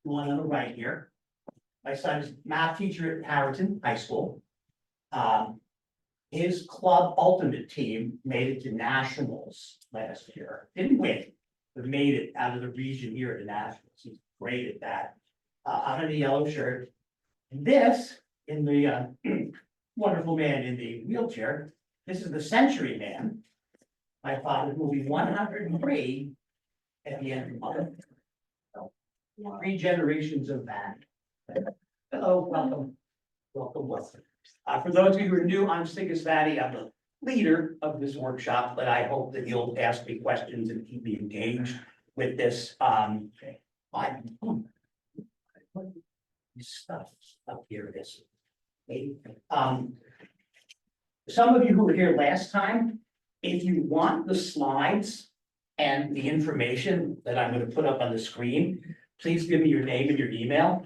the one on the right here. My son is math teacher at Harrington High School. His club ultimate team made it to nationals last year. Didn't win, but made it out of the region here at the nationals. He's great at that. I'm in the yellow shirt. And this, in the wonderful man in the wheelchair, this is the Century Man. My father will be 103 at the end of the month. So, 3 generations of that. Hello, welcome. Welcome, welcome. For those of you who are new, I'm Cigus Vanni. I'm the leader of this workshop, but I hope that you'll ask me questions and keep me engaged with this. Stuff up here is. Some of you who were here last time, if you want the slides and the information that I'm going to put up on the screen, please give me your name and your email.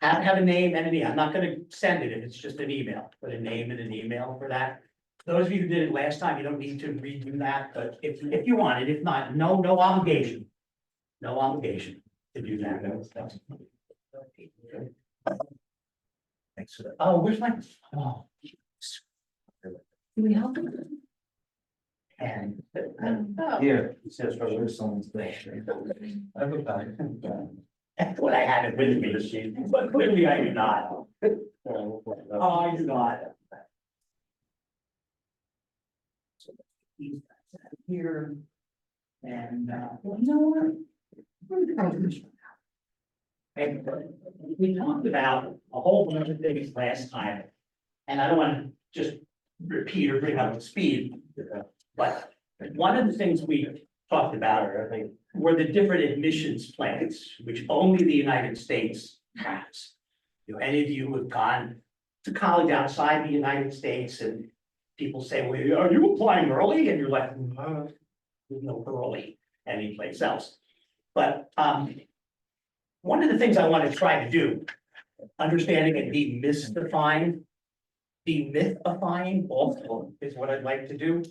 Have a name and an email. I'm not going to send it if it's just an email, put a name and an email for that. Those of you who did it last time, you don't need to redo that, but if you want it, if not, no obligation. No obligation to do that. Thanks for that. Oh, where's my? Oh. Can we help him? And. Here, it says for there's someone's there. That's what I had it with me, but clearly I do not. Oh, I do not. So he's here. And, well, you know what? And we talked about a whole bunch of things last time. And I don't want to just repeat or bring up the speed. But one of the things we talked about were the different admissions plans, which only the United States has. You know, any of you who have gone to college outside the United States and people say, well, are you applying early? And you're like, no, there's no early anyplace else. But one of the things I want to try to do, understanding and demythifying also is what I'd like to do.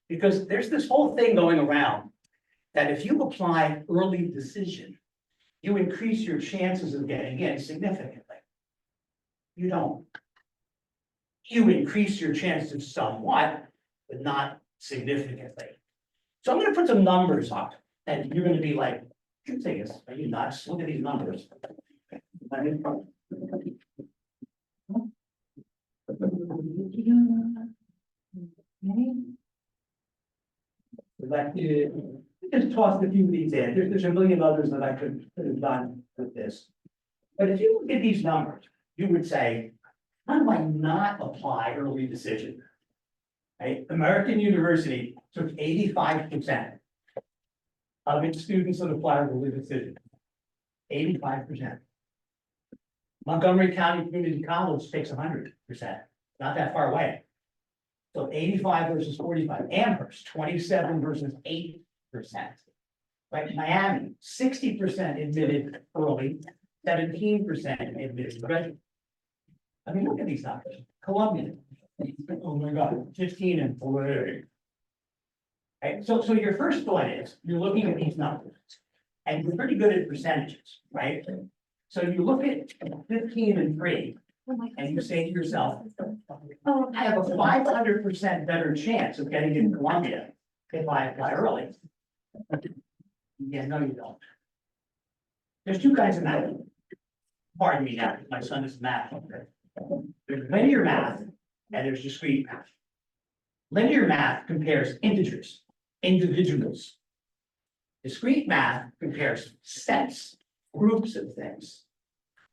Because there's this whole thing going around that if you apply early decision, you increase your chances of getting in significantly. You don't. You increase your chances somewhat, but not significantly. So I'm going to put some numbers up, and you're going to be like, Cigus, are you nuts? Look at these numbers. Just tossed a few of these in. There's a million others that I could have done with this. But if you look at these numbers, you would say, how do I not apply early decision? Right? American University took 85% of its students that apply early decision. 85%. Montgomery County Community College takes 100%. Not that far away. So 85 versus 45. Amherst, 27 versus 8%. Right? Miami, 60% admitted early, 17% admitted graduate. I mean, look at these numbers. Columbia, oh my God, 15 and 40. Right? So your first thought is you're looking at these numbers and you're pretty good at percentages, right? So you look at 15 and 3 and you say to yourself, oh, I have a 500% better chance of getting into Columbia if I apply early. Yeah, no, you don't. There's two kinds of math. Pardon me now, my son is math. There's linear math and there's discrete math. Linear math compares integers, individuals. Discrete math compares sets, groups of things.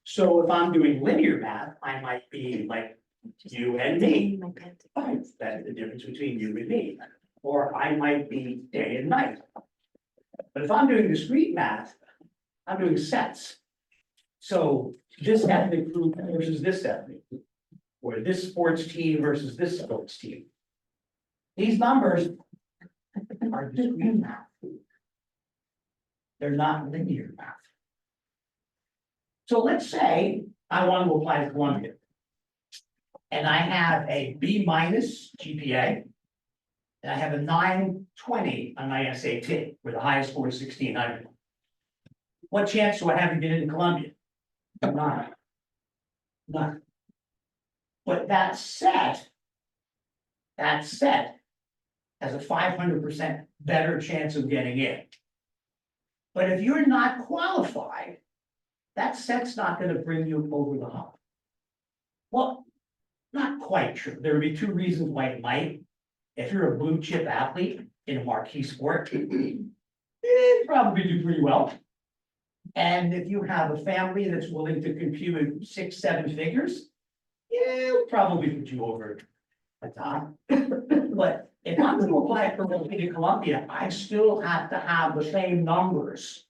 So if I'm doing linear math, I might be like you and me. That's the difference between you and me. Or I might be day and night. But if I'm doing discrete math, I'm doing sets. So this ethnic group versus this ethnic group, or this sports team versus this sports team. These numbers are discrete math. They're not linear math. So let's say I want to apply to Columbia. And I have a B minus GPA. And I have a 920 on my SAT, where the highest score is 1600. What chance do I have to get into Columbia? Not. Not. But that said, has a 500% better chance of getting in. But if you're not qualified, that set's not gonna bring you over the hump. Well, not quite true. There would be two reasons why it might. If you're a blue chip athlete in a marquee sport, you'd probably do pretty well. And if you have a family that's willing to contribute 6, 7 figures, it'll probably put you over the top. But if I'm going to apply for a Columbia, I still have to have the same numbers.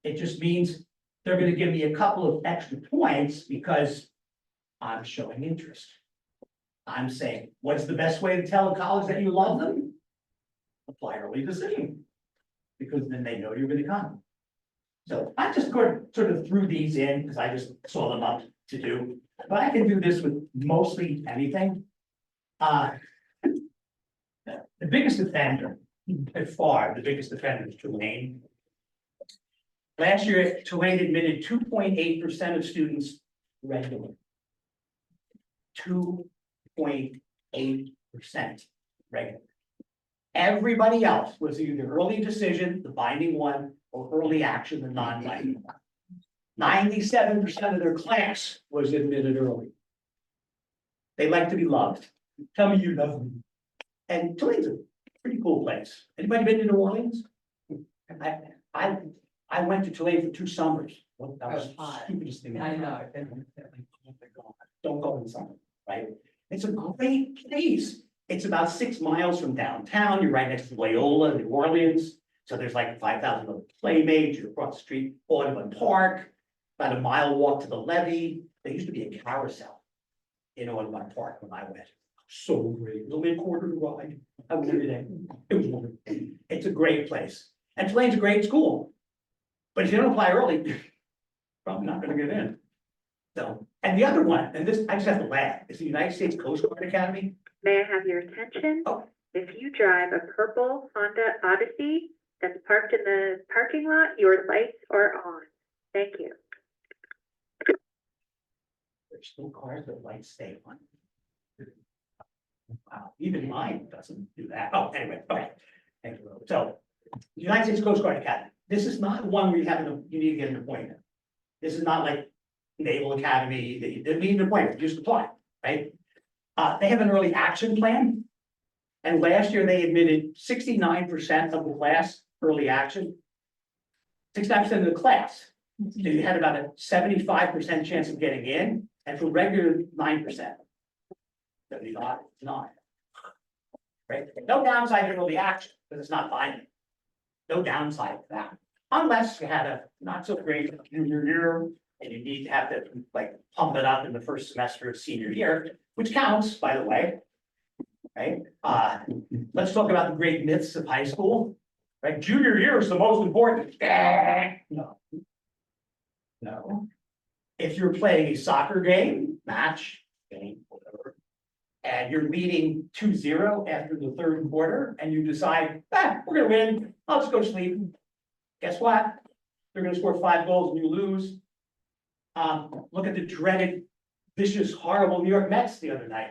It just means they're going to give me a couple of extra points because I'm showing interest. I'm saying, what's the best way to tell a college that you love them? Apply early decision. Because then they know you're going to come. So I just sort of threw these in because I just saw them up to do. But I can do this with mostly anything. The biggest offender, by far, the biggest offender is Tulane. Last year, Tulane admitted 2.8% of students regularly. 2.8% regular. Everybody else was either early decision, the binding one, or early action, the non-binding one. 97% of their class was admitted early. They like to be loved. Tell me you love them. And Tulane's a pretty cool place. Anybody been to New Orleans? I went to Tulane for 2 summers. Well, that was the stupidest thing. I know. Don't go in summer, right? It's a great place. It's about 6 miles from downtown. You're right next to Loyola, New Orleans. So there's like 5,000 other playmates. You're across the street, Audubon Park, about a mile walk to the levee. There used to be a carousel in Audubon Park when I went. So great. It was only a quarter ride. I went every day. It was wonderful. It's a great place. And Tulane's a great school. But if you don't apply early, you're probably not going to get in. So, and the other one, and this, I just have to laugh, is the United States Coast Guard Academy. May I have your attention? Oh. If you drive a purple Honda Odyssey that's parked in the parking lot, your lights are on. Thank you. There's still cars that lights stay on. Wow, even mine doesn't do that. Oh, anyway, okay. Thank you. So, United States Coast Guard Academy. This is not one where you need to get an appointment. This is not like Naval Academy that you didn't need an appointment, you just apply, right? They have an early action plan. And last year they admitted 69% of the class early action. 69% of the class. So you had about a 75% chance of getting in, and for regular 9%. 75, 9. Right? No downside to early action, because it's not binding. No downside to that. Unless you had a not so great junior year, and you need to have to like pump it up in the first semester of senior year, which counts, by the way. Right? Let's talk about the great myths of high school. Right? Junior year is the most important. No. No. If you're playing a soccer game, match, game, whatever, and you're leading 2-0 after the 3rd quarter, and you decide, we're gonna win, I'll just go to sleep. Guess what? They're gonna score 5 goals and you lose. Look at the dreaded, vicious, horrible New York Mets the other night.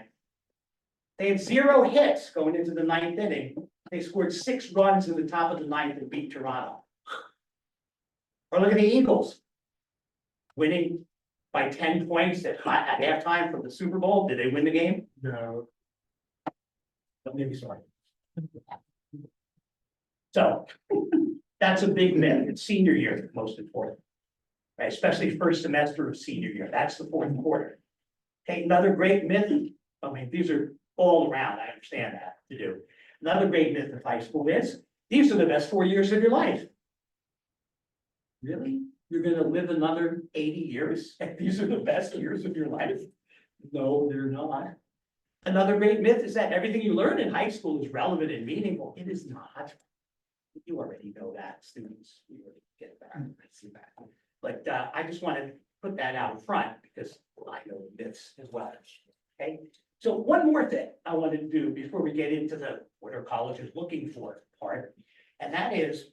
They had 0 hits going into the 9th inning. They scored 6 runs in the top of the 9th and beat Toronto. Or look at the Eagles. Winning by 10 points at halftime from the Super Bowl. Did they win the game? No. But maybe sorry. So that's a big myth. It's senior year, most important. Right? Especially first semester of senior year. That's the 4th quarter. Okay, another great myth. I mean, these are all around. I understand that to do. Another great myth of high school is these are the best 4 years of your life. Really? You're going to live another 80 years and these are the best years of your life? No, they're not. Another great myth is that everything you learn in high school is relevant and meaningful. It is not. You already know that, students. You already get that. I see that. But I just want to put that out in front because I know myths as well. Okay. So one more thing I wanted to do before we get into the what our college is looking for part, and that is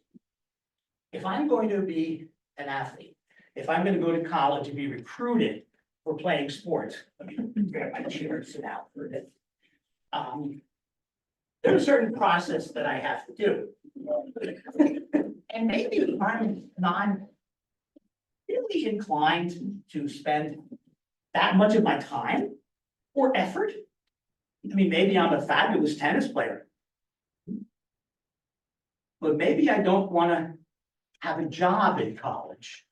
if I'm going to be an athlete if I'm gonna go to college and be recruited for playing sports, let me grab my chair and sit out for a bit. There's a certain process that I have to do. And maybe I'm not really inclined to spend that much of my time or effort. I mean, maybe I'm a fabulous tennis player. But maybe I don't wanna have a job in college.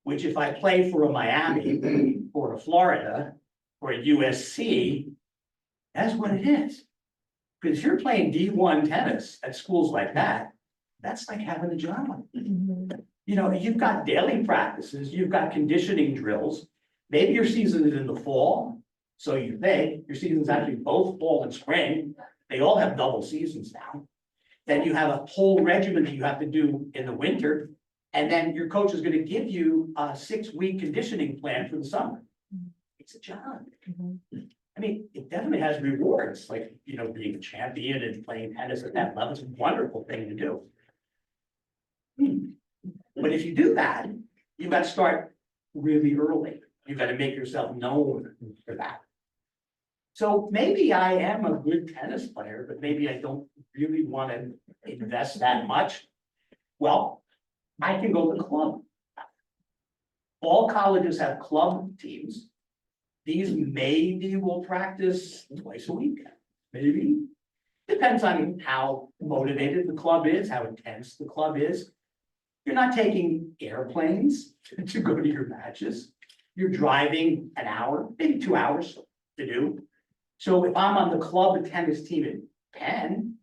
Which if I play for a Miami or a Florida or a USC, that's what it is. Because if you're playing D1 tennis at schools like that, that's like having a job. You know, you've got daily practices, you've got conditioning drills. Maybe your season is in the fall, so you think your season's actually both fall and spring. They all have double seasons now. Then you have a whole regimen that you have to do in the winter. And then your coach is gonna give you a 6-week conditioning plan for the summer. It's a job. I mean, it definitely has rewards, like, you know, being a champion and playing tennis at that level is a wonderful thing to do. But if you do that, you've got to start really early. You've got to make yourself known for that. So maybe I am a good tennis player, but maybe I don't really want to invest that much. Well, I can go to club. All colleges have club teams. These maybe will practice twice a week, maybe. Depends on how motivated the club is, how intense the club is. You're not taking airplanes to go to your matches. You're driving an hour, maybe 2 hours to do. So if I'm on the club tennis team at Penn,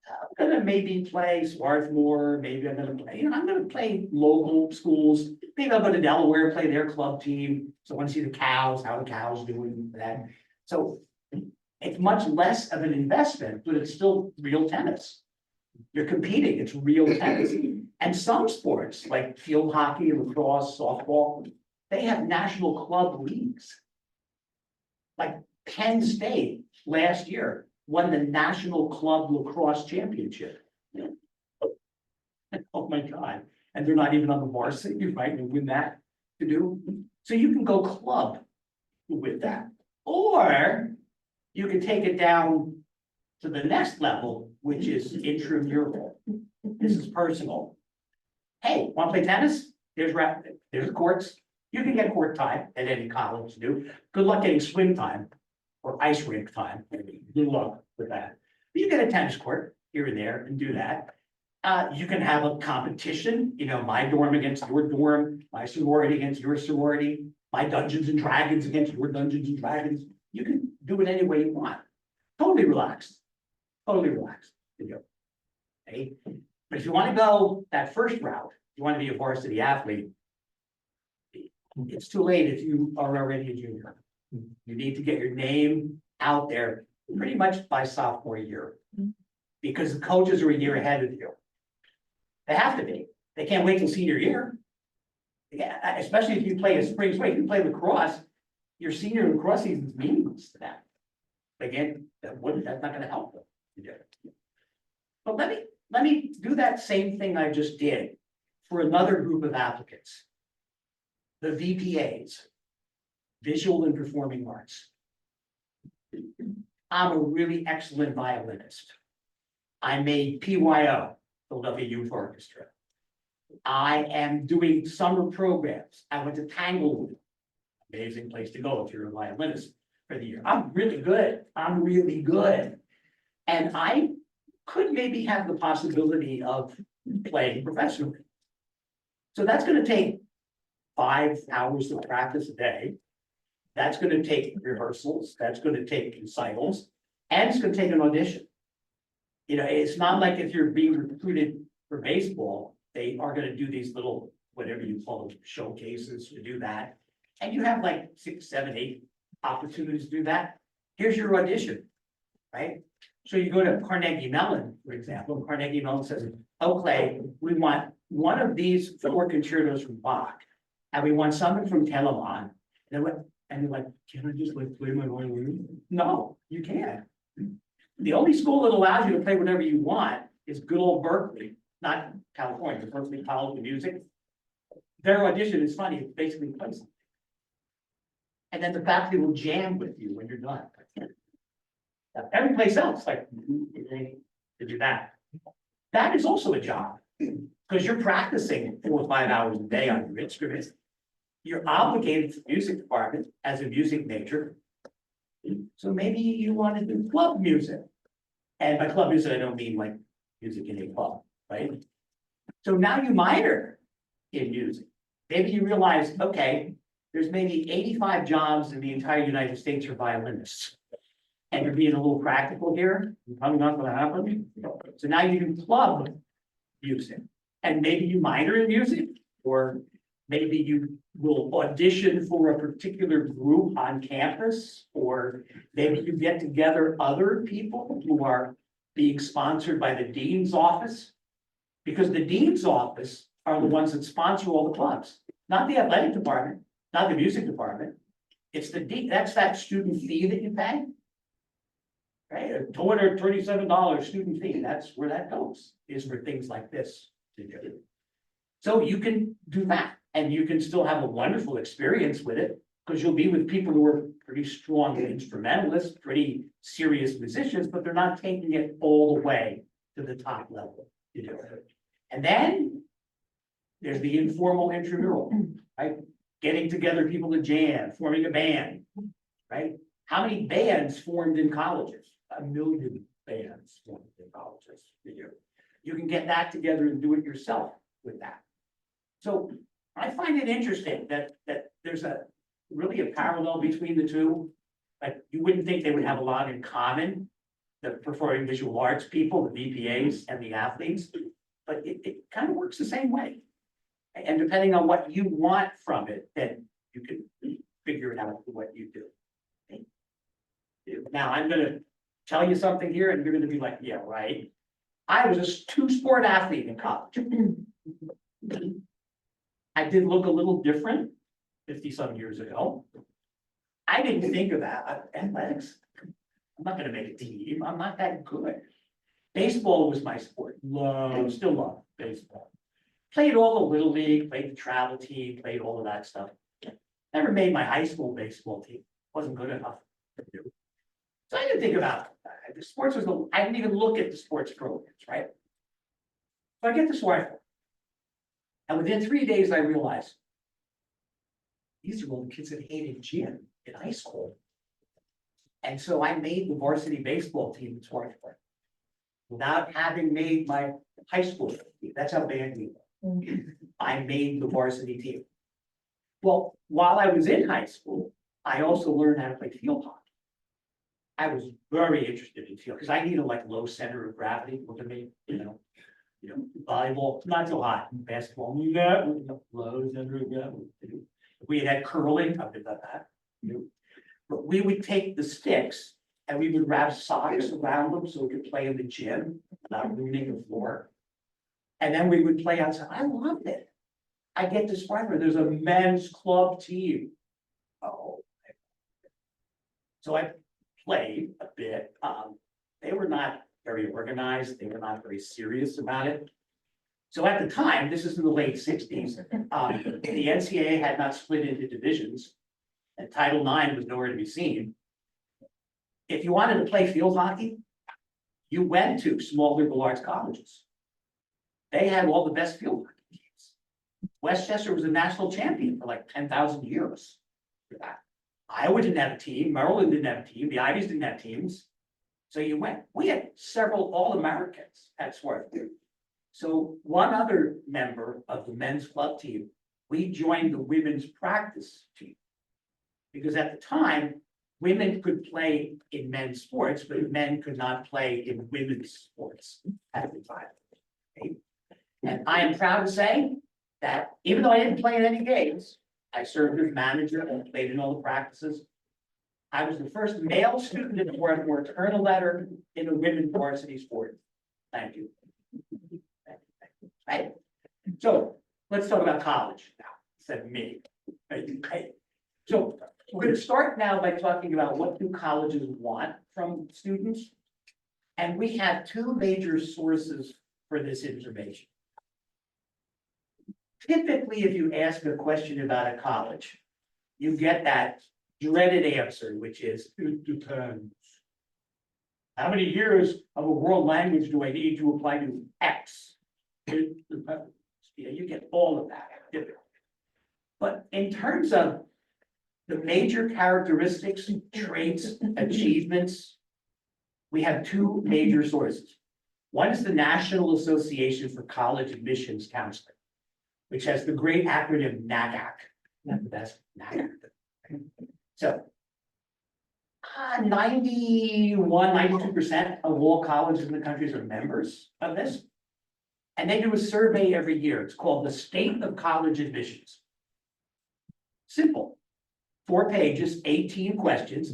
I'm gonna maybe play Swarthmore, maybe I'm gonna play, I'm gonna play local schools. Maybe I'll go to Delaware, play their club team. So I want to see the cows, how the cows doing that. So it's much less of an investment, but it's still real tennis. You're competing, it's real tennis. And some sports like field hockey, lacrosse, softball, they have national club leagues. Like Penn State last year won the National Club Lacrosse Championship. Oh my God. And they're not even on the varsity, right? To win that to do. So you can go club with that. Or you can take it down to the next level, which is intramural. This is personal. Hey, want to play tennis? There's courts. You can get court time at any college to do. Good luck getting swim time or ice rink time. Good luck with that. But you get a tennis court here and there and do that. You can have a competition, you know, my dorm against your dorm, my sorority against your sorority, my Dungeons and Dragons against your Dungeons and Dragons. You can do it any way you want. Totally relaxed. Totally relaxed to do. Okay? But if you want to go that first route, you want to be a varsity athlete, it's too late if you are already a junior. You need to get your name out there pretty much by sophomore year. Because the coaches are a year ahead of you. They have to be. They can't wait till senior year. Yeah, especially if you play a spring sport, if you play lacrosse, your senior lacrosse season is meaningless to that. Again, that's not gonna help them. But let me do that same thing I just did for another group of applicants. The VPAs, Visual and Performing Arts. I'm a really excellent violinist. I made PYO, Philadelphia Youth Orchestra. I am doing summer programs. I went to Tanglewood. Amazing place to go if you're a violinist for the year. I'm really good. I'm really good. And I could maybe have the possibility of playing professionally. So that's going to take 5 hours of practice a day. That's going to take rehearsals. That's going to take recitals. And it's going to take an audition. You know, it's not like if you're being recruited for baseball, they are going to do these little, whatever you call them, showcases to do that. And you have like 6, 7, 8 opportunities to do that. Here's your audition, right? So you go to Carnegie Mellon, for example. Carnegie Mellon says, okay, we want one of these 4 concertos from Bach, and we want something from Telemann. And they're like, can I just like play my violin? No, you can't. The only school that allows you to play whatever you want is good old Berkeley, not California, Berkeley College of Music. their audition is funny, it's basically play something. And then the faculty will jam with you when you're done. Every place else, like, to do that. That is also a job, because you're practicing 4 or 5 hours a day on your instruments. You're obligated to the music department as a music major. So maybe you want to do club music. And by club music, I don't mean like music in a club, right? So now you minor in music. Maybe you realize, okay, there's maybe 85 jobs in the entire United States for violinists. And you're being a little practical here, probably not gonna happen. So now you do club music, and maybe you minor in music, or maybe you will audition for a particular group on campus, or maybe you get together other people who are being sponsored by the dean's office. Because the dean's office are the ones that sponsor all the clubs, not the athletic department, not the music department. It's the dean, that's that student fee that you pay. Right, a $237 student fee, that's where that goes, is for things like this to do. So you can do that, and you can still have a wonderful experience with it, because you'll be with people who are pretty strong instrumentalists, pretty serious musicians, but they're not taking it all the way to the top level to do it. And then there's the informal intramural, right? Getting together people to jam, forming a band, right? How many bands formed in colleges? 1 million bands formed in colleges. You can get that together and do it yourself with that. So I find it interesting that there's really a parallel between the two. Like, you wouldn't think they would have a lot in common, the performing visual arts people, the VPAs and the athletes, but it kind of works the same way. And depending on what you want from it, then you can figure it out what you do. Now, I'm gonna tell you something here, and you're gonna be like, yeah, right. I was a 2-sport athlete in college. I did look a little different 50-some years ago. I didn't think of that. Athletics, I'm not gonna make a team. I'm not that good. Baseball was my sport. Still love baseball. Played all the little league, played the travel team, played all of that stuff. Never made my high school baseball team. Wasn't good enough to do. So I didn't think about it. The sports was I didn't even look at the sports programs, right? So I get this rifle. And within 3 days, I realized these are all the kids that hated gym in high school. And so I made the varsity baseball team in Swarthmore without having made my high school team. That's how bad we were. I made the varsity team. Well, while I was in high school, I also learned how to play field hockey. I was very interested in field because I needed like low center of gravity. Look at me, volleyball, not so hot. Basketball, low center of gravity. We had curling, I've done that. But we would take the sticks and we would wrap socks around them so we could play in the gym without ruining the floor. And then we would play outside. I loved it. I get to Spartanburg, there's a men's club team. Oh. So I played a bit. They were not very organized. They were not very serious about it. So at the time, this is in the late 60s, the NCAA had not split into divisions, and Title IX was nowhere to be seen. If you wanted to play field hockey, you went to small liberal arts colleges. They had all the best field hockey teams. Westchester was a national champion for like 10,000 years for that. Iowa didn't have a team, Maryland didn't have a team, the Ivies didn't have teams. So you went. We had several All-Americans at Swarthmore. So one other member of the men's club team, we joined the women's practice team. Because at the time, women could play in men's sports, but men could not play in women's sports at the time. Okay? And I am proud to say that even though I didn't play in any games, I served as manager and played in all the practices. I was the first male student in Swarthmore to earn a letter in a women's varsity sport. Thank you. Right? So let's talk about college now, instead of me. Okay. So we're going to start now by talking about what do colleges want from students. And we have two major sources for this information. typically, if you ask a question about a college, you get that dreaded answer, which is, it depends. How many years of a world language do I need to apply to X? It depends. Yeah, you get all of that typically. But in terms of the major characteristics, traits, achievements, we have two major sources. One is the National Association for College Admissions Counseling, which has the great acronym NACAC. Not the best, NACAC. So 92% of all colleges in the country are members of this. And they do a survey every year. It's called the State of College Admissions. Simple. 4 pages, 18 questions.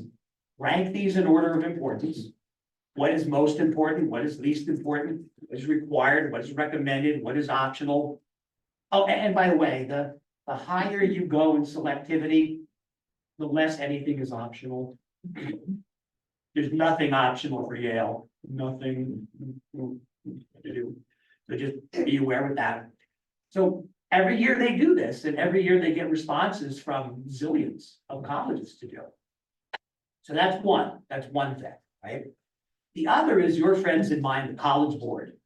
Rank these in order of importance. What is most important? What is least important? What is required? What is recommended? What is optional? Oh, and by the way, the higher you go in selectivity, the less anything is optional. There's nothing optional for Yale, nothing to do. So just be aware with that. So every year they do this, and every year they get responses from zillions of colleges to do it. So that's one thing, right? The other is your friends and mine, the College Board.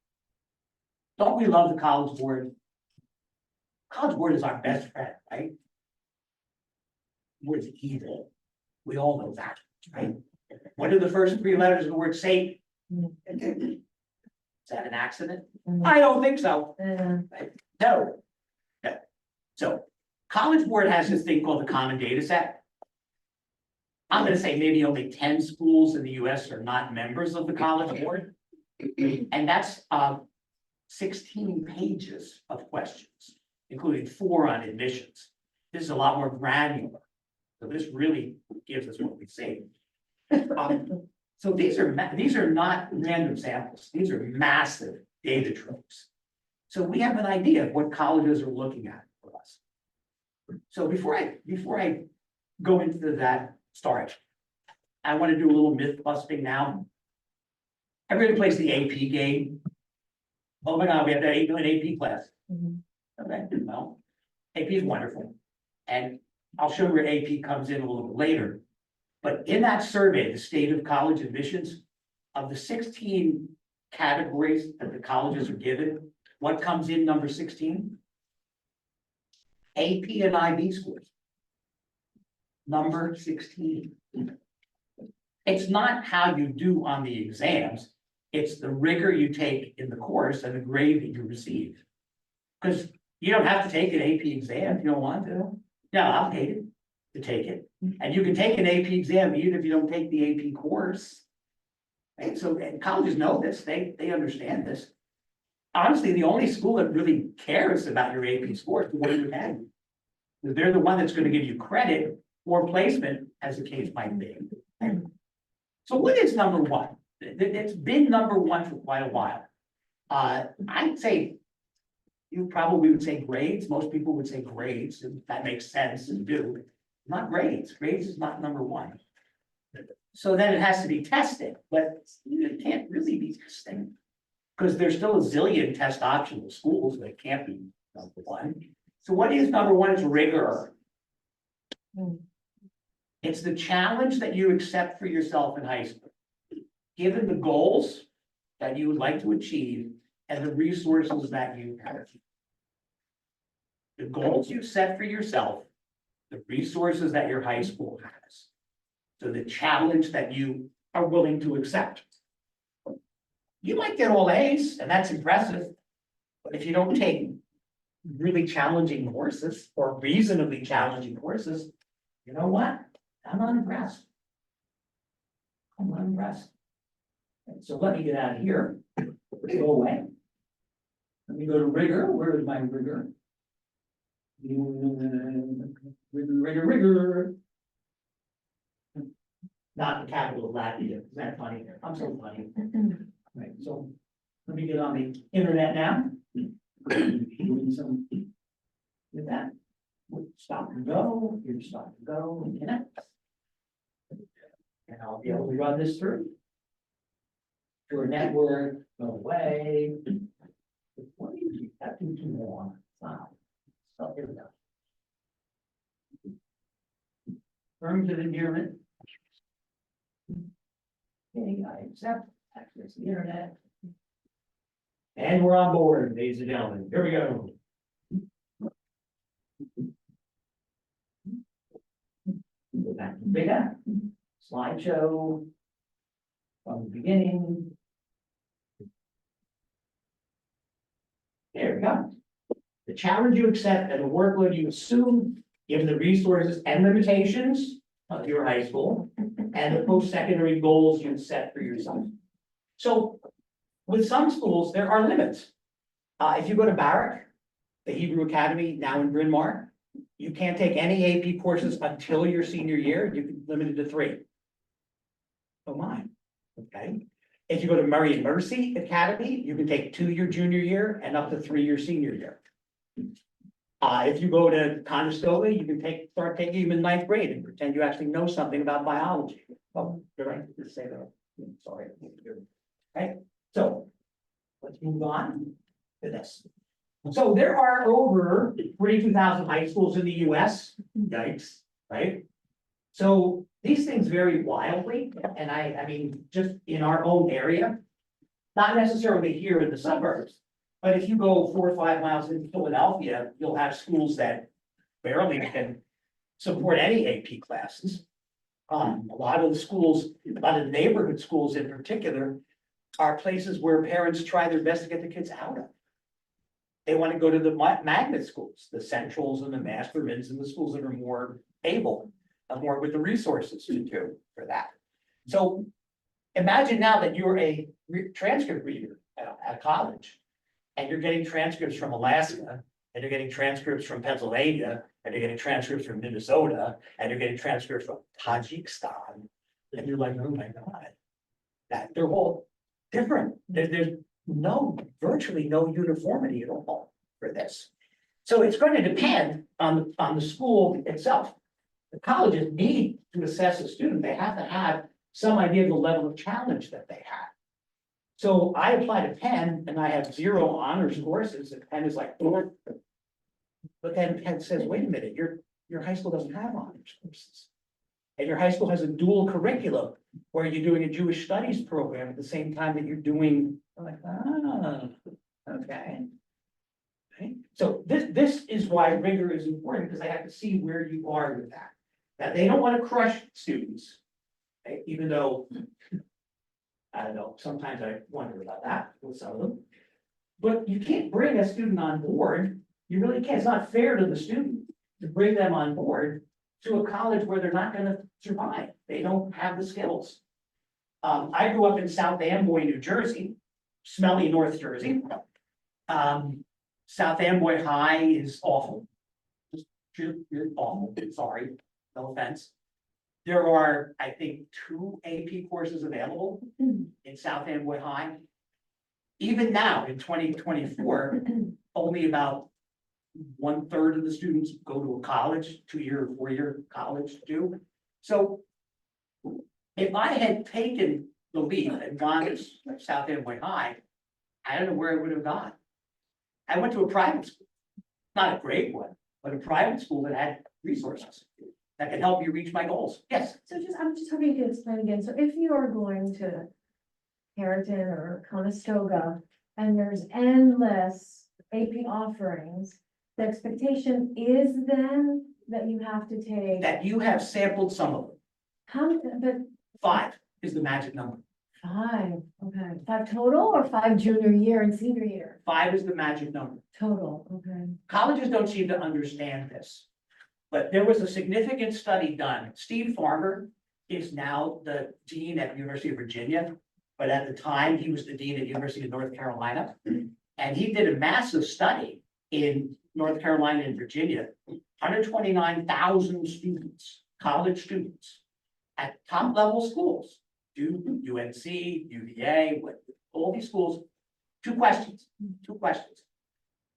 Don't we love the College Board? College Board is our best friend, right? Board is evil. We all know that, right? What are the first 3 letters of the word Satan? Is that an accident? I don't think so. Right? No. No. So College Board has this thing called the Common Data Set. I'm gonna say maybe only 10 schools in the US are not members of the College Board. And that's 16 pages of questions, including 4 on admissions. This is a lot more granular. So this really gives us what we see. So these are not random samples. These are massive data troves. So we have an idea of what colleges are looking at for us. So before I go into that story, I want to do a little myth busting now. Everybody plays the AP game. Oh my God, we have to do an AP class. Okay, well, AP is wonderful. And I'll show you where AP comes in a little bit later. But in that survey, the State of College Admissions, of the 16 categories that the colleges are given, what comes in number 16? AP and IB scores. Number 16. It's not how you do on the exams, it's the rigor you take in the course and the grade that you receive. Because you don't have to take an AP exam if you don't want to. No, I'm paid to take it. And you can take an AP exam even if you don't take the AP course. Right? So and colleges know this, they understand this. Honestly, the only school that really cares about your AP score is the one you had. They're the one that's going to give you credit or placement, as the case might be. So what is number one? It's been number one for quite a while. I'd say you probably would say grades. Most people would say grades, and that makes sense to do. Not grades. Grades is not number one. So then it has to be tested, but it can't really be testing because there's still a zillion test optional schools that can't be number one. So what is number one? It's rigor. It's the challenge that you accept for yourself in high school, given the goals that you would like to achieve and the resources that you have. The goals you set for yourself, the resources that your high school has. So the challenge that you are willing to accept. You might get all A's, and that's impressive. But if you don't take really challenging courses or reasonably challenging courses, you know what? I'm not impressed. I'm not impressed. So let me get out of here. Go away. Let me go to rigor. Where is my rigor? Rigor. Not the capital of Latvia. Is that funny? I'm so funny. Right, so let me get on the internet now. Doing some with that. Stop and go. Here's stop and go and connect. And I'll be able to run this through. Your network, go away. What do you keep that too long? Wow. So here we go. Terms of endearment. Okay, I accept, access the internet. And we're on board, ladies and gentlemen, here we go. Go back to bigger slideshow. From the beginning. There we go. The challenge you accept and the workload you assume, given the resources and limitations of your high school and the post-secondary goals you set for yourself. So with some schools, there are limits. If you go to Barrack, the Hebrew Academy now in Bryn Mawr, you can't take any AP courses until your senior year. You can limit it to 3. Oh my, okay. If you go to Murray and Mercy Academy, you can take 2 your junior year and up to 3 your senior year. If you go to Conestoga, you can start taking them in 9th grade and pretend you actually know something about biology. Oh, you're right, just say that. Sorry. Okay, so let's move on to this. So there are over 42,000 high schools in the US. Yikes, right? So these things vary wildly, and I mean, just in our own area, not necessarily here in the suburbs, but if you go 4 or 5 miles into Philadelphia, you'll have schools that barely can support any AP classes. A lot of the schools, a lot of neighborhood schools in particular, are places where parents try their best to get the kids out of. They want to go to the magnet schools, the Centrals and the Mastermans, and the schools that are more able, more with the resources to do for that. So imagine now that you're a transcript reader at college, and you're getting transcripts from Alaska, and you're getting transcripts from Pennsylvania, and you're getting transcripts from Minnesota, and you're getting transcripts from Tajikistan, and you're like, oh my God, that they're all different. There's virtually no uniformity at all for this. So it's going to depend on the school itself. The colleges need to assess a student. They have to have some idea of the level of challenge that they have. So I applied to Penn and I have 0 honors courses, and Penn is like, but then Penn says, wait a minute, your high school doesn't have honors courses. And your high school has a dual curriculum where you're doing a Jewish studies program at the same time that you're doing, I'm like, okay. Okay. So this is why rigor is important, because I have to see where you are with that. Now, they don't want to crush students, okay? Even though, I don't know, sometimes I wonder about that with some of them. But you can't bring a student on board. You really can't. It's not fair to the student to bring them on board to a college where they're not going to survive. They don't have the skills. I grew up in South Amboy, New Jersey, smelly North Jersey. South Amboy High is awful. Just awful. Sorry, no offense. There are, I think, 2 AP courses available in South Amboy High. Even now, in 2024, only about 1/3 of the students go to a college, 2-year or 4-year college do. So if I had taken the leap and gone to South Amboy High, I don't know where I would have gone. I went to a private school, not a great one, but a private school that had resources that could help you reach my goals. Yes. So I'm just hoping you could explain again. So if you are going to Harrington or Conestoga and there's endless AP offerings, the expectation is then that you have to take, That you have sampled some of them. but 5 is the magic number. 5, okay, 5 total or 5 junior year and senior year? 5 is the magic number. Total, okay. Colleges don't seem to understand this. But there was a significant study done. Steve Farmer is now the dean at the University of Virginia, but at the time he was the dean at University of North Carolina. And he did a massive study in North Carolina and Virginia, 129,000 students, college students at top level schools, Duke, UNC, UVA, all these schools. 2 questions.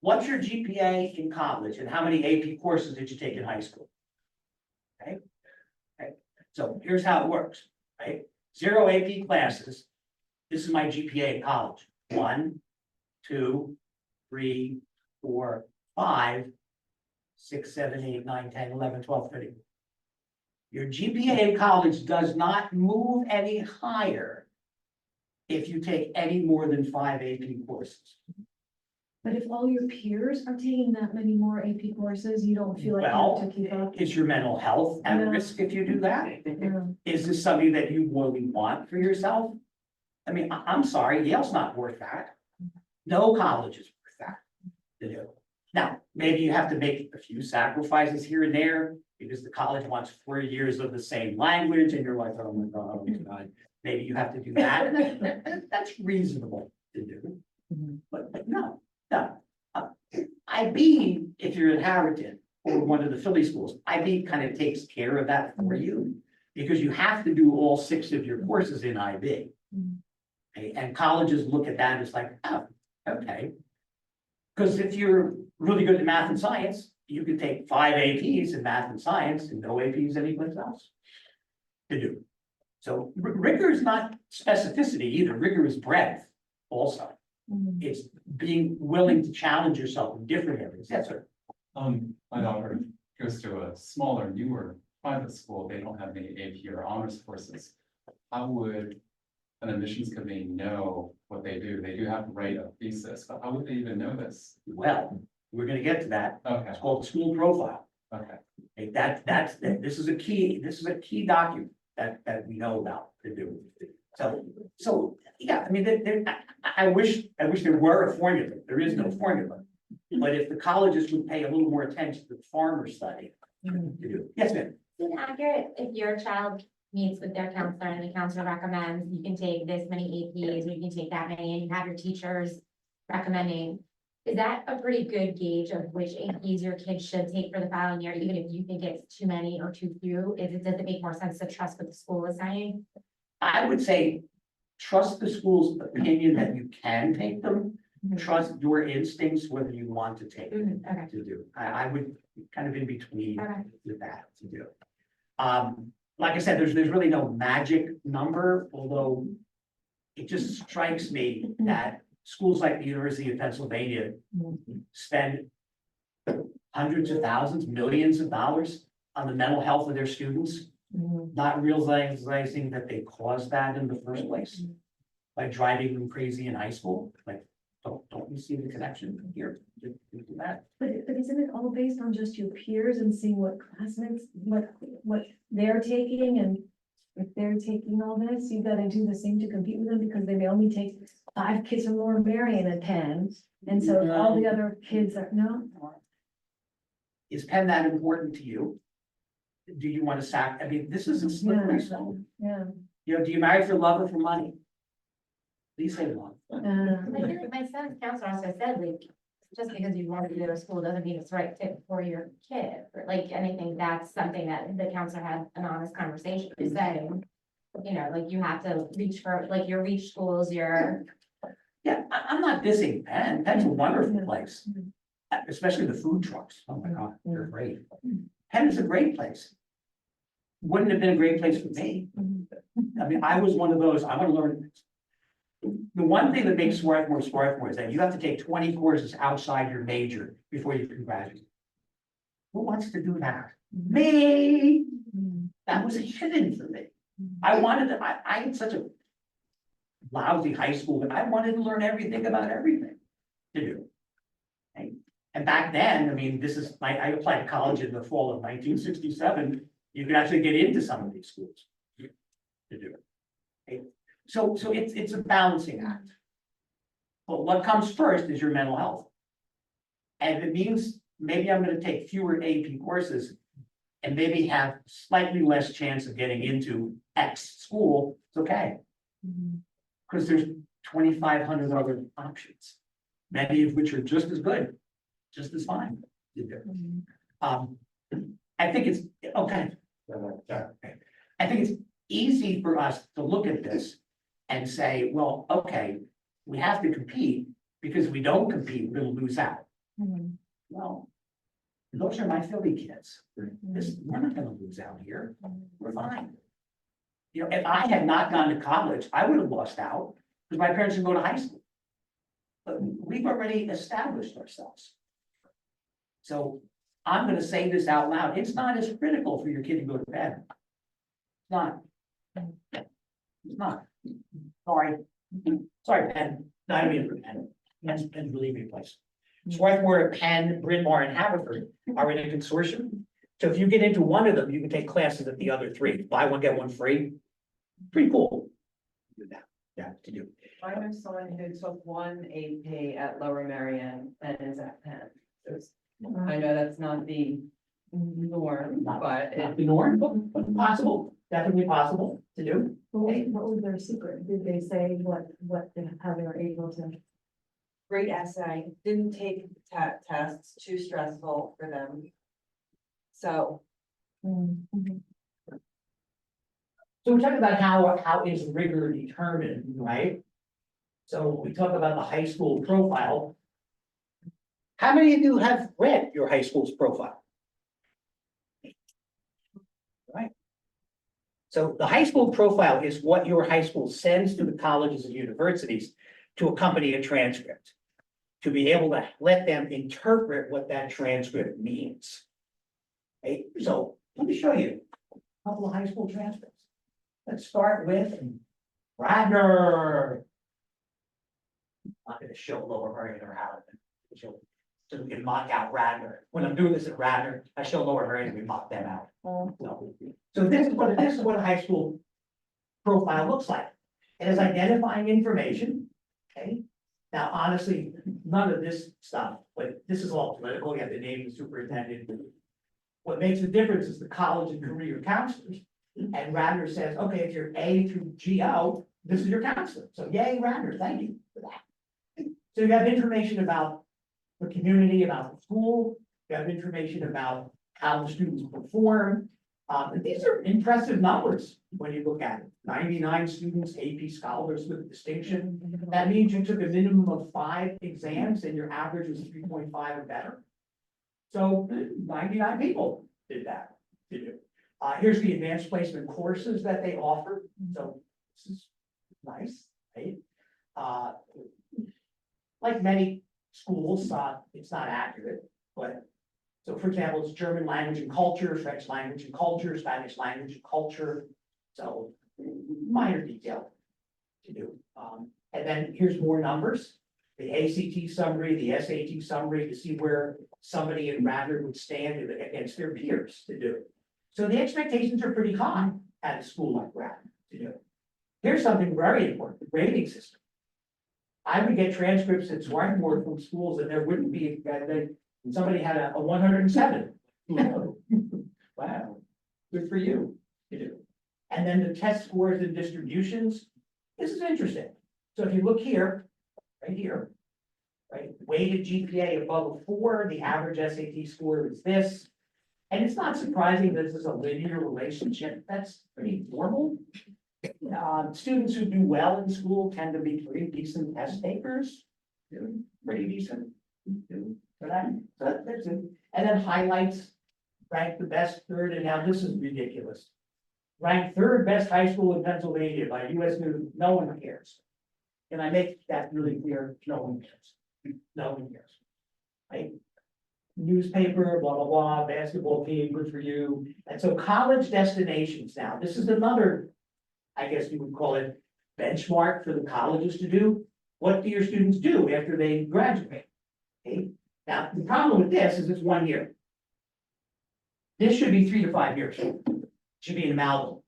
What's your GPA in college and how many AP courses did you take in high school? Okay. So here's how it works, right? 0 AP classes. This is my GPA in college. 1, 2, 3, 4, 5. 6, 7, 8, 9, 10, 11, 12, 13. Your GPA in college does not move any higher if you take any more than 5 AP courses. But if all your peers are taking that many more AP courses, you don't feel like you have Well, to keep up? is your mental health at Yeah. risk if you do that? Yeah. Is this something that you really want for yourself? I mean, I'm sorry, Yale's not worth that. No college is worth that to do. Now, maybe you have to make a few sacrifices here and there because the college wants 4 years of the same language and you're like, oh my God. Maybe you have to do that. That's reasonable to do. But no. IB, if you're in Harrington or one of the Philly schools, IB kind of takes care of that for you because you have to do all 6 of your courses in IB. Okay, and colleges look at that as like, oh, okay. Because if you're really good at math and science, you could take 5 APs in math and science and no APs anyplace else to do. So rigor is not specificity either. Rigor is breadth also. It's being willing to challenge yourself in different areas. Yes, sir. My daughter goes to a smaller, newer private school. They don't have any AP or honors courses. How would an admissions committee know what they do? They do have to write a thesis, but how would they even know this? Well, we're gonna get to that. Okay, It's called school profile. okay. Okay, this is a key document that we know about to do. So, yeah, I mean, I wish there were a formula. There is no formula. But if the colleges would pay a little more attention to the farmer study to do. Yes, ma'am. Is it accurate if your child meets with their counselor and the counselor recommends you can take this many APs, or you can take that many, and you have your teachers recommending? Is that a pretty good gauge of which APs your kid should take for the following year, even if you think it's too many or too few? Does it make more sense to trust what the school is saying? I would say, trust the school's opinion that you can take them. Trust your instincts whether you want to take them Okay. to do. I would kind of in between Okay. with that to do. Like I said, there's really no magic number, although it just strikes me that schools like the University of Pennsylvania spend hundreds of thousands, millions of dollars on the mental health of their students, not realizing that they caused that in the first place by driving them crazy in high school. Like, don't you see the connection here to that? But isn't it all based on just your peers and seeing what classmates, what they're taking, and if they're taking all this, you've got to do the same to compete with them because they may only take 5 kids from Lower Marion at Penn, and so if all the other kids are, no? Is Penn that important to you? Do you want to I mean, this is a slippery slope. Yeah. You know, do you marry for love or for money? Please say love. I feel like my son's counselor also said, like, just because you want to go to school doesn't mean it's the right fit for your kid. Like, and I think that's something that the counselor had an honest conversation, is saying, you know, like, you have to reach for, like, your reach schools, your. Yeah, I'm not dissing Penn. Penn's a wonderful place, especially the food trucks. Oh my God, they're great. Penn is a great place. Wouldn't have been a great place for me. I mean, I was one of those, I want to learn. The one thing that makes Swarthmore is that you have to take 20 courses outside your major before you can graduate. Who wants to do that? Me. That was hidden for me. I wanted to, I had such a lousy high school that I wanted to learn everything about everything to do. Okay? And back then, I mean, I applied to college in the fall of 1967. You could actually get into some of these schools to do it. Okay? So it's a balancing act. But what comes first is your mental health. And if it means maybe I'm going to take fewer AP courses and maybe have slightly less chance of getting into X school, it's okay. Because there's 2,500 other options, many of which are just as good, just as fine to do. I think it's okay. I think it's easy for us to look at this and say, well, okay, we have to compete because if we don't compete, we're going to lose out. Well, those are my Philly kids. We're not going to lose out here. We're fine. You know, if I had not gone to college, I would have lost out because my parents didn't go to high school. But we've already established ourselves. So I'm gonna say this out loud, it's not as critical for your kid to go to Penn. It's not. It's not. Sorry. Sorry, Penn, not even for Penn. Penn's really a big place. Swarthmore, Penn, Bryn Mawr, and Haverford are in a consortium. So if you get into one of them, you can take classes at the other three, buy one, get one free. Pretty cool. Do that, yeah, to do. I know someone who took one AP at Lower Merion and is at Penn. I know that's not the norm, but Not it, the norm, but possible, definitely possible to do. What was their secret? Did they say how they were able to? great essay, didn't take tests, too stressful for them. So, So we're talking about how is rigor determined, right? So we talk about the high school profile. How many of you have read your high school's profile? Right. So the high school profile is what your high school sends to the colleges and universities to accompany a transcript. To be able to let them interpret what that transcript means. Okay, so let me show you a couple of high school transcripts. Let's start with Radnor. I'm not gonna show Lower Merion or Howard. So we can mock out Radnor. When I'm doing this at Radnor, I show Lower Merion, we mock them out. So this is what a high school profile looks like. It is identifying information, okay? Now, honestly, none of this stuff, but this is all political, you have to name the superintendent. What makes the difference is the college and career counselors. And Radnor says, okay, if you're A through GO, this is your counselor. So yay, Radnor, thank you for that. So you have information about the community, about the school, you have information about how the students perform. And these are impressive numbers when you look at it. 99 students, AP scholars with distinction. That means you took a minimum of 5 exams and your average was 3.5 or better. So 99 people did that. Here's the advanced placement courses that they offer. So this is nice, right? Like many schools, it's not accurate, but so for example, it's German language and culture, French language and culture, Spanish language and culture. So minor detail to do. And then here's more numbers. The ACT summary, the SAT summary to see where somebody in Radnor would stand against their peers to do. So the expectations are pretty high at a school like Radnor to do. Here's something very important, the grading system. I would get transcripts at Swarthmore from schools and there wouldn't be, and somebody had a 107. Wow, good for you to do. And then the test scores and distributions, this is interesting. So if you look here, right here, right, weighted GPA above a 4, the average SAT score is this. And it's not surprising that this is a linear relationship, that's pretty normal. Students who do well in school tend to be pretty decent test takers, pretty decent. For that, so that's it. And then highlights, ranked the best third, and now this is ridiculous. Ranked 3rd best high school in Pennsylvania by US News, no one cares. And I make that really clear, no one cares. No one cares. Right? Newspaper, blah, blah, blah, basketball team, good for you. And so college destinations now, this is another, I guess you would call it, benchmark for the colleges to do. What do your students do after they graduate? Okay. Now, the problem with this is it's 1 year. This should be 3 to 5 years. Should be an amalgam.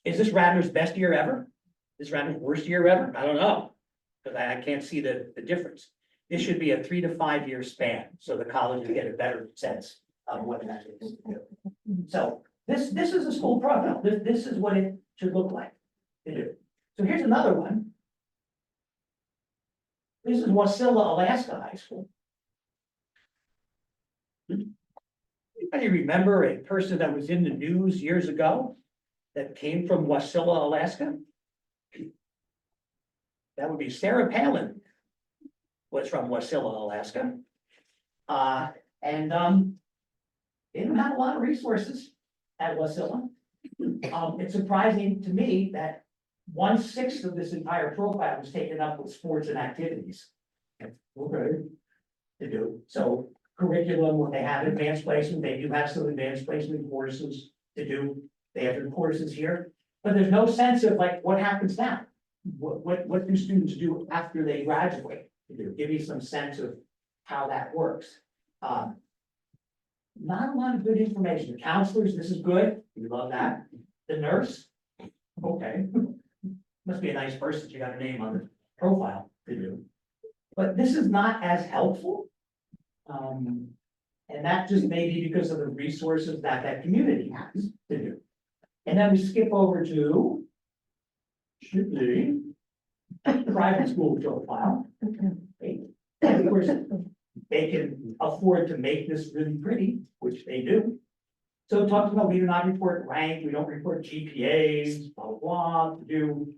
Is this Radnor's best year ever? Is Radnor's worst year ever? I don't know. Because I can't see the difference. This should be a 3 to 5 year span, so the colleges get a better sense of what that is. So this is a school profile. This is what it should look like to do. So here's another one. This is Wasilla, Alaska High School. Anybody remember a person that was in the news years ago that came from Wasilla, Alaska? That would be Sarah Palin. Was from Wasilla, Alaska. They don't have a lot of resources at Wasilla. It's surprising to me that 1/6 of this entire profile was taken up with sports and activities. Okay, to do. So curriculum, when they have advanced placement, they do have some advanced placement courses to do. They have their courses here, but there's no sense of like, what happens now? What do students do after they graduate? Give you some sense of how that works. Not a lot of good information. The counselors, this is good. We love that. The nurse, okay. Must be a nice person. You got a name on the profile to do. But this is not as helpful. And that just may be because of the resources that that community has to do. And then we skip over to should be private school profile. And of course, they can afford to make this really pretty, which they do. So it talks about we do not report rank, we don't report GPAs, blah, blah, blah, to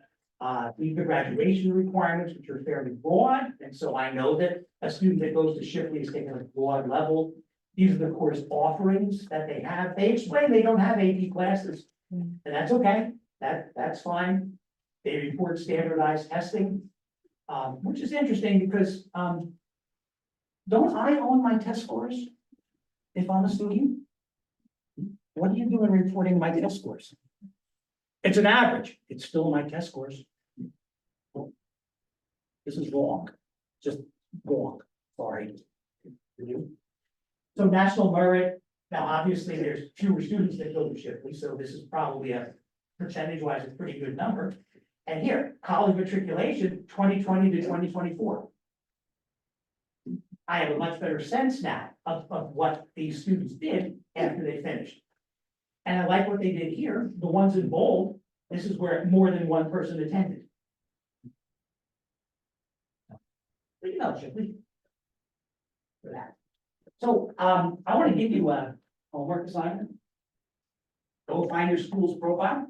do the graduation requirements, which are fairly broad. And so I know that a student that goes to Shipley is taking a broad level. These are the course offerings that they have. They explain they don't have AP classes, and that's okay. That's fine. They report standardized testing, which is interesting because don't I own my test scores if I'm a student? What do you do in reporting my test scores? It's an average. It's still my test scores. This is wrong. Just wrong. Sorry. So national merit, now obviously there's fewer students that go to Shipley, so this is probably a percentage-wise a pretty good number. And here, college matriculation, 2020 to 2024. I have a much better sense now of what these students did after they finished. And I like what they did here, the ones in bold, this is where more than one person attended. But you know, Shipley. For that. So, I want to give you a homework assignment. Go find your school's profile.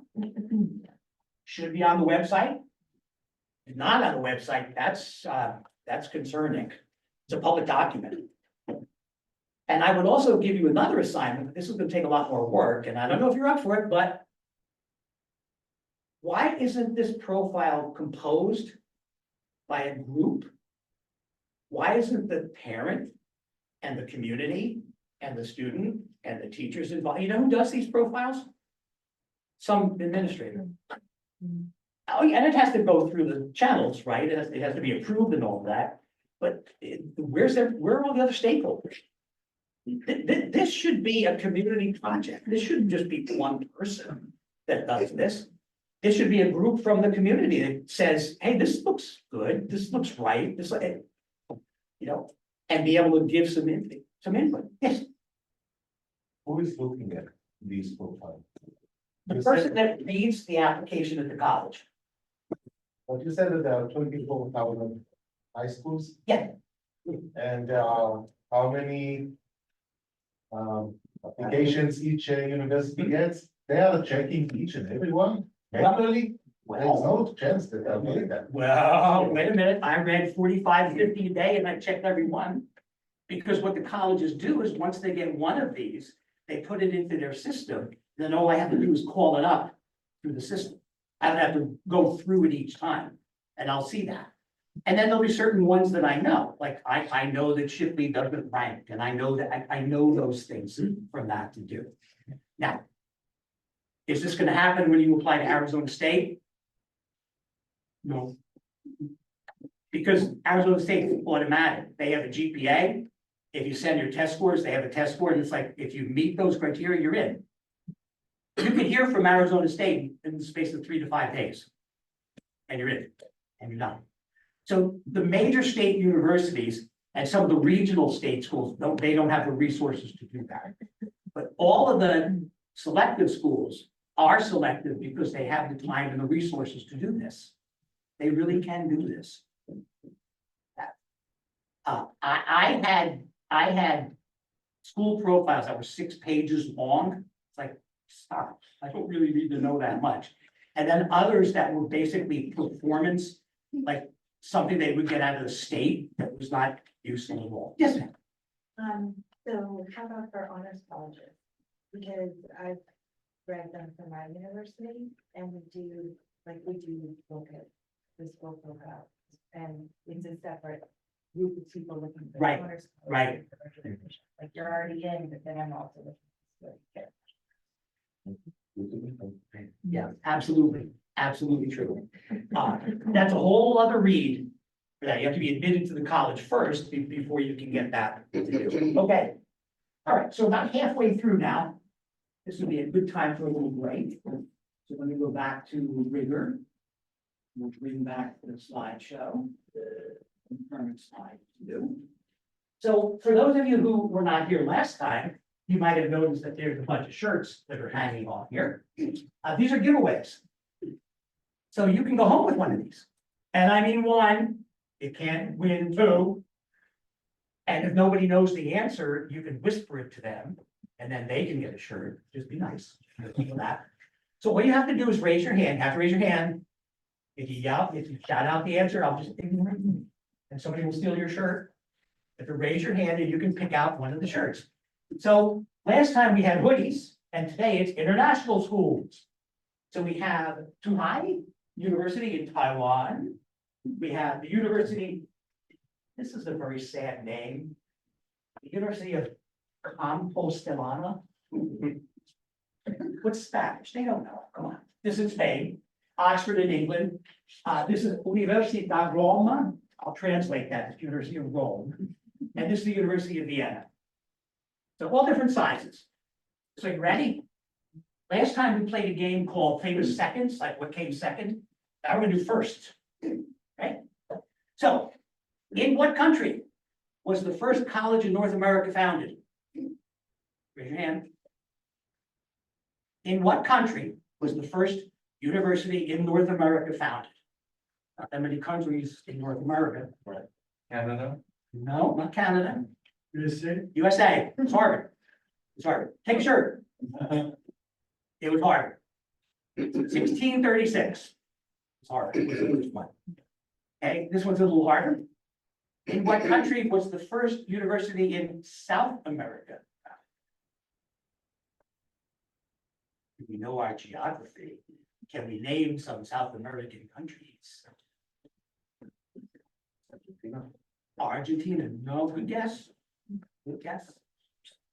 Should be on the website. If not on the website, that's concerning. It's a public document. And I would also give you another assignment. This is going to take a lot more work, and I don't know if you're up for it, but why isn't this profile composed by a group? Why isn't the parent and the community and the student and the teachers involved? You know who does these profiles? Some administrator. Oh, yeah, and it has to go through the channels, right? It has to be approved and all that. But where are all the other stakeholders? This should be a community project. This shouldn't just be one person that does this. This should be a group from the community that says, hey, this looks good, this looks right, this, you know, and be able to give some input. Yes, Who is looking at these profiles? the person that reads the application at the college. But you said that there are 24,000 high schools? Yeah. And how many applications each university gets? They are checking each and every one manually? There's no chance that they're doing that. Well, wait a minute, I read 45, 50 a day and I checked every one. Because what the colleges do is once they get one of these, they put it into their system. Then all I have to do is call it up through the system. I don't have to go through it each time and I'll see that. And then there'll be certain ones that I know, like I know that Shipley doesn't rank and I know that I know those things from that to do. Now, is this going to happen when you apply to Arizona State? No. Because Arizona State is automatic. They have a GPA. If you send your test scores, they have a test score, and it's like, if you meet those criteria, you're in. You can hear from Arizona State in the space of 3 to 5 days. And you're in, and you're done. So the major state universities and some of the regional state schools, they don't have the resources to do that. But all of the selective schools are selective because they have the time and the resources to do this. They really can do this. I had school profiles that were 6 pages long. It's like, stop, I don't really need to know that much. And then others that were basically performance, like something they would get out of the state that was not useful at all. Yes, ma'am. So how about for honors colleges? Because I've read them for my university and we do look at the school profile and it's a separate group of people looking for. Right, honors right. college. Like you're already in, but then I'm also looking. Yeah, absolutely, absolutely true. That's a whole other read. For that, you have to be admitted to the college first before you can get that. Okay. All right, so about halfway through now. This would be a good time for a little break. So let me go back to rigor. We'll bring back the slideshow. Current slide two. So for those of you who were not here last time, you might have noticed that there's a bunch of shirts that are hanging on here. These are giveaways. So you can go home with one of these. And I mean one, you can't win two. And if nobody knows the answer, you can whisper it to them and then they can get a shirt. Just be nice. For that. So what you have to do is raise your hand. You have to raise your hand. If you yell, if you shout out the answer, I'll just ignore it. And somebody will steal your shirt. If you raise your hand and you can pick out one of the shirts. So last time we had hoodies and today it's international schools. So we have Zhuhai University in Taiwan. We have the University, this is a very sad name. The University of Compostela. What's Spanish? They don't know. Come on. This is Spain. Oxford in England. This is Universidad Roma. I'll translate that. It's University of Rome. And this is the University of Vienna. So all different sizes. So you ready? Last time we played a game called Famous Seconds, like what came second. Now we're gonna do first. Okay? So, in what country was the first college in North America founded? Raise your hand. In what country was the first university in North America founded? Not that many countries in North America. Canada? No, not Canada. USA. It's Harvard. It's Harvard. Take a shirt. It was Harvard. 1636. It's Harvard. It was the first one. Okay, this one's a little harder. In what country was the first university in South America? We know our geography. Can we name some South American countries? Argentina, no, good guess. Good guess. A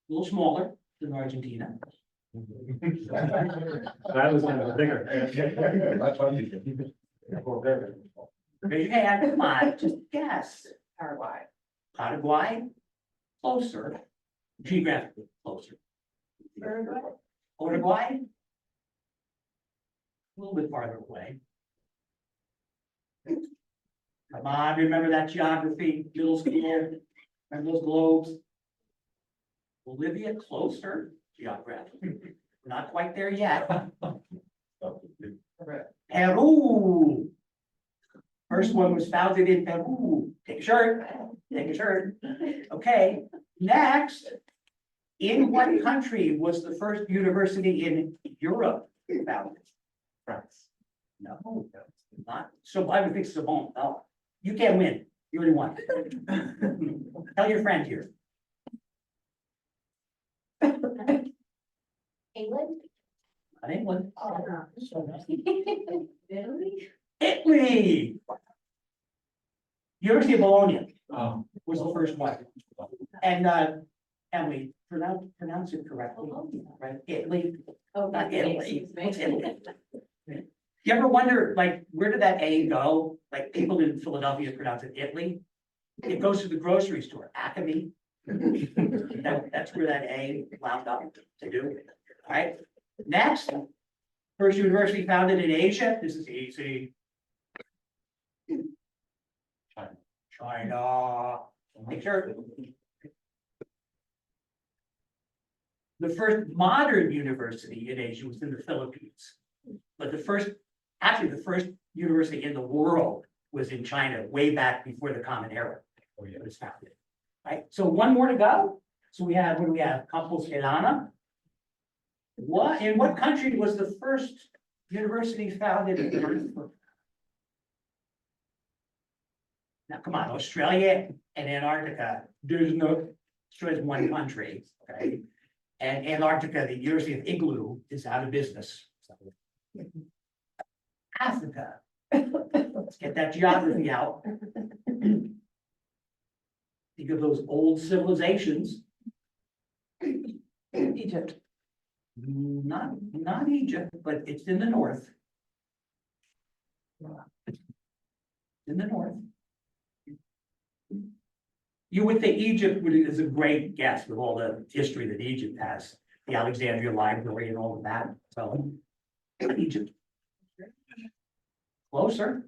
little smaller than Argentina. That was kind of bigger. That's funny. Raise your hand, come on, just guess. Paraguay. Paraguay, closer, geographically closer. Uruguay? A little bit farther away. Come on, remember that geography, middle school, remember those globes? Bolivia, closer, geographically, we're not quite there yet. Peru. First one was founded in Peru. Take a shirt, take a shirt. Okay, next. In what country was the first university in Europe founded? France. No, not, so I would think Sorbonne, no. You can't win, you already won. Tell your friend here. England? Not England. Italy? Italy. University of Bologna Oh, was the first one. And Emily, pronounce it correctly, right? Italy, Oh, not Italy. What's Italy? You ever wonder, like, where did that A go? Like, people in Philadelphia pronounce it Italy. It goes to the grocery store, Acme. That's where that A wound up to do. All right, next. First university founded in Asia. This is easy. China. China. Make sure. The first modern university in Asia was in the Philippines. But the first university in the world was in China, way back before the Common Era. Oh, yeah. It was founded. Right, so one more to go. So we have, what do we have? Compostela. In what country was the first university founded in Earth? Now, come on, Australia and Antarctica, Australia's one country, okay? And Antarctica, the University of Igloo is out of business. Africa, let's get that geography out. think of those old civilizations. Egypt. Not Egypt, but it's in the north. In the north. You would think Egypt is a great guess with all the history that Egypt has, the Alexandria Library and all of that, so. Egypt. Closer.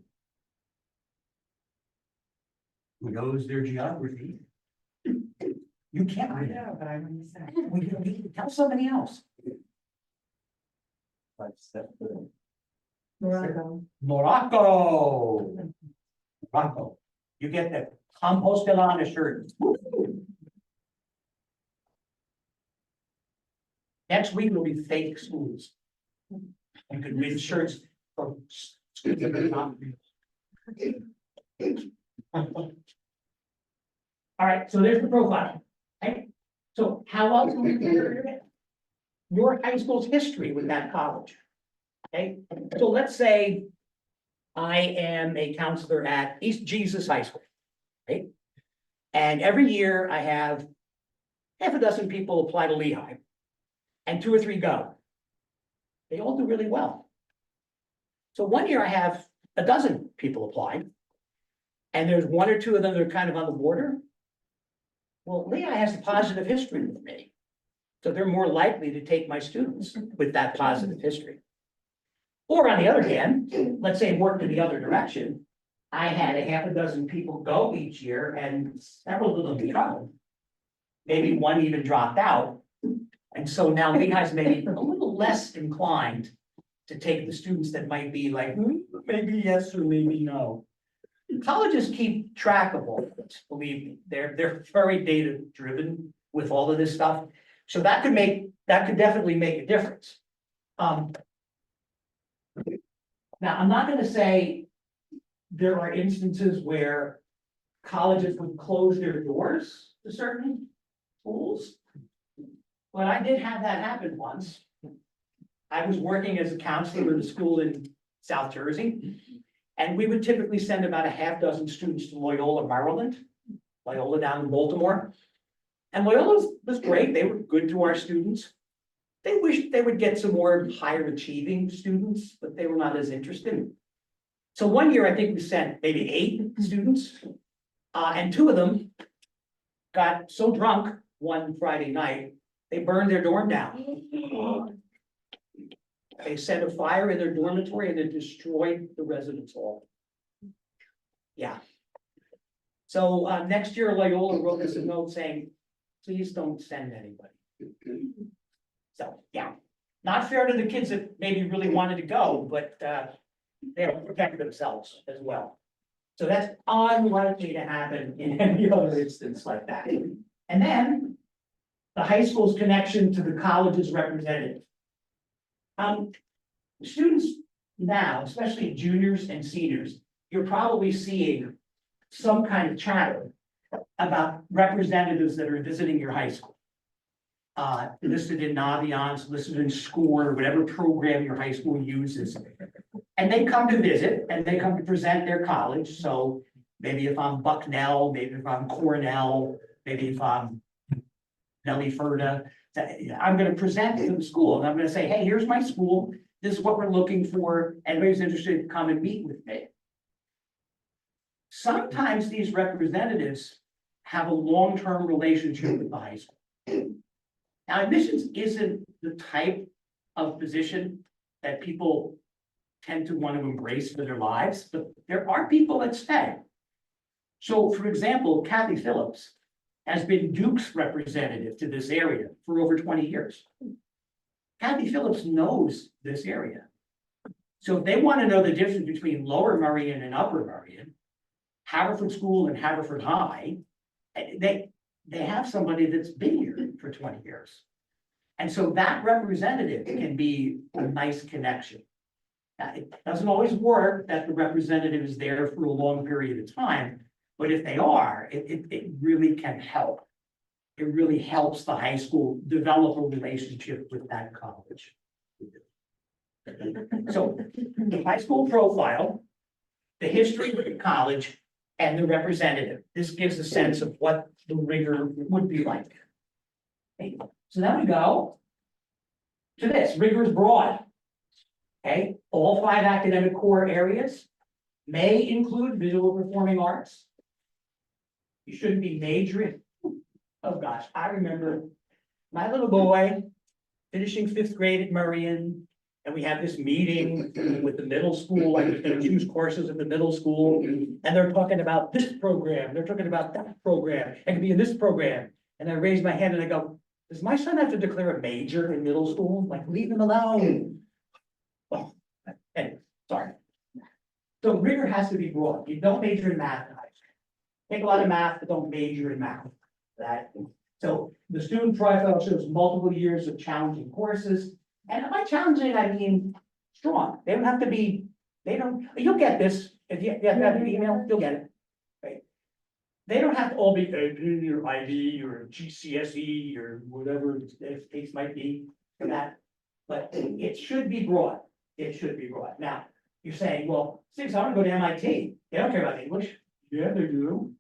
Who knows their geography? You can't I read it. know, but I wouldn't say. Tell somebody else. Morocco. Morocco. Morocco. You get the composted on a shirt. Next week will be fake schools. You can win shirts from schools that are not real. All right, so there's the profile. Okay, so how else can we compare it? Your high school's history with that college. Okay, so let's say I am a counselor at East Jesus High School, right? And every year I have half a dozen people apply to Lehigh, and 2 or 3 go. They all do really well. So one year I have a dozen people apply, and there's 1 or 2 of them that are kind of on the border. Well, Lehigh has a positive history with me, so they're more likely to take my students with that positive history. Or on the other hand, let's say it worked in the other direction. I had a half a dozen people go each year and several of them dropped. Maybe 1 even dropped out. And so now Lehigh's maybe a little less inclined to take the students that might be like, maybe yes or maybe no. Colleges keep track of all of this, believe me. They're very data driven with all of this stuff. So that could definitely make a difference. Now, I'm not gonna say there are instances where colleges would close their doors to certain schools. But I did have that happen once. I was working as a counselor at a school in South Jersey. And we would typically send about a half dozen students to Loyola, Maryland, Loyola down in Baltimore. And Loyola was great. They were good to our students. They wished they would get some more higher achieving students, but they were not as interested. So one year, I think we sent maybe 8 students, and 2 of them got so drunk one Friday night, they burned their dorm down. They set a fire in their dormitory and it destroyed the residence hall. Yeah. So next year, Loyola wrote us a note saying, please don't send anybody. So, yeah, not fair to the kids that maybe really wanted to go, but they have to protect themselves as well. So that's unlikely to happen in any other instance like that. And then the high school's connection to the college's representative. Students now, especially juniors and seniors, you're probably seeing some kind of chatter about representatives that are visiting your high school. Listed in Naviance, listed in SCORE, whatever program your high school uses. And they come to visit and they come to present their college. So maybe if I'm Bucknell, maybe if I'm Cornell, maybe if I'm Nellie Furta, I'm going to present to the school and I'm going to say, hey, here's my school. This is what we're looking for. Anybody's interested, come and meet with me. Sometimes these representatives have a long-term relationship with the high school. Now, admissions isn't the type of position that people tend to want to embrace for their lives, but there are people that stay. So, for example, Kathy Phillips has been Duke's representative to this area for over 20 years. Kathy Phillips knows this area. So if they want to know the difference between Lower Merion and Upper Merion, Haverford School and Haverford High, they have somebody that's been here for 20 years. And so that representative can be a nice connection. Now, it doesn't always work that the representative is there for a long period of time, but if they are, it really can help. It really helps the high school develop a relationship with that college. So the high school profile, the history of the college, and the representative. This gives a sense of what the rigor would be like. Okay, so then we go to this, rigor is broad. Okay, all 5 academic core areas may include visual performing arts. You shouldn't be majoring. Oh gosh, I remember my little boy finishing 5th grade at Murrian. And we had this meeting with the middle school, like we're gonna choose courses at the middle school. And they're talking about this program, they're talking about that program, it could be in this program. And I raise my hand and I go, does my son have to declare a major in middle school? Like, leave him alone. Oh, anyway, sorry. So rigor has to be broad. You don't major in math in high school. Take a lot of math, but don't major in math. So the student profile shows multiple years of challenging courses. And by challenging, I mean strong. They don't have to be, you'll get this. If you have an email, you'll get it. Right? They don't have to all be AP or IB or GCSE or whatever the case might be for that. But it should be broad. It should be broad. Now, you're saying, well, Cigus, I want to go to MIT. They don't care about English. Yeah, they do.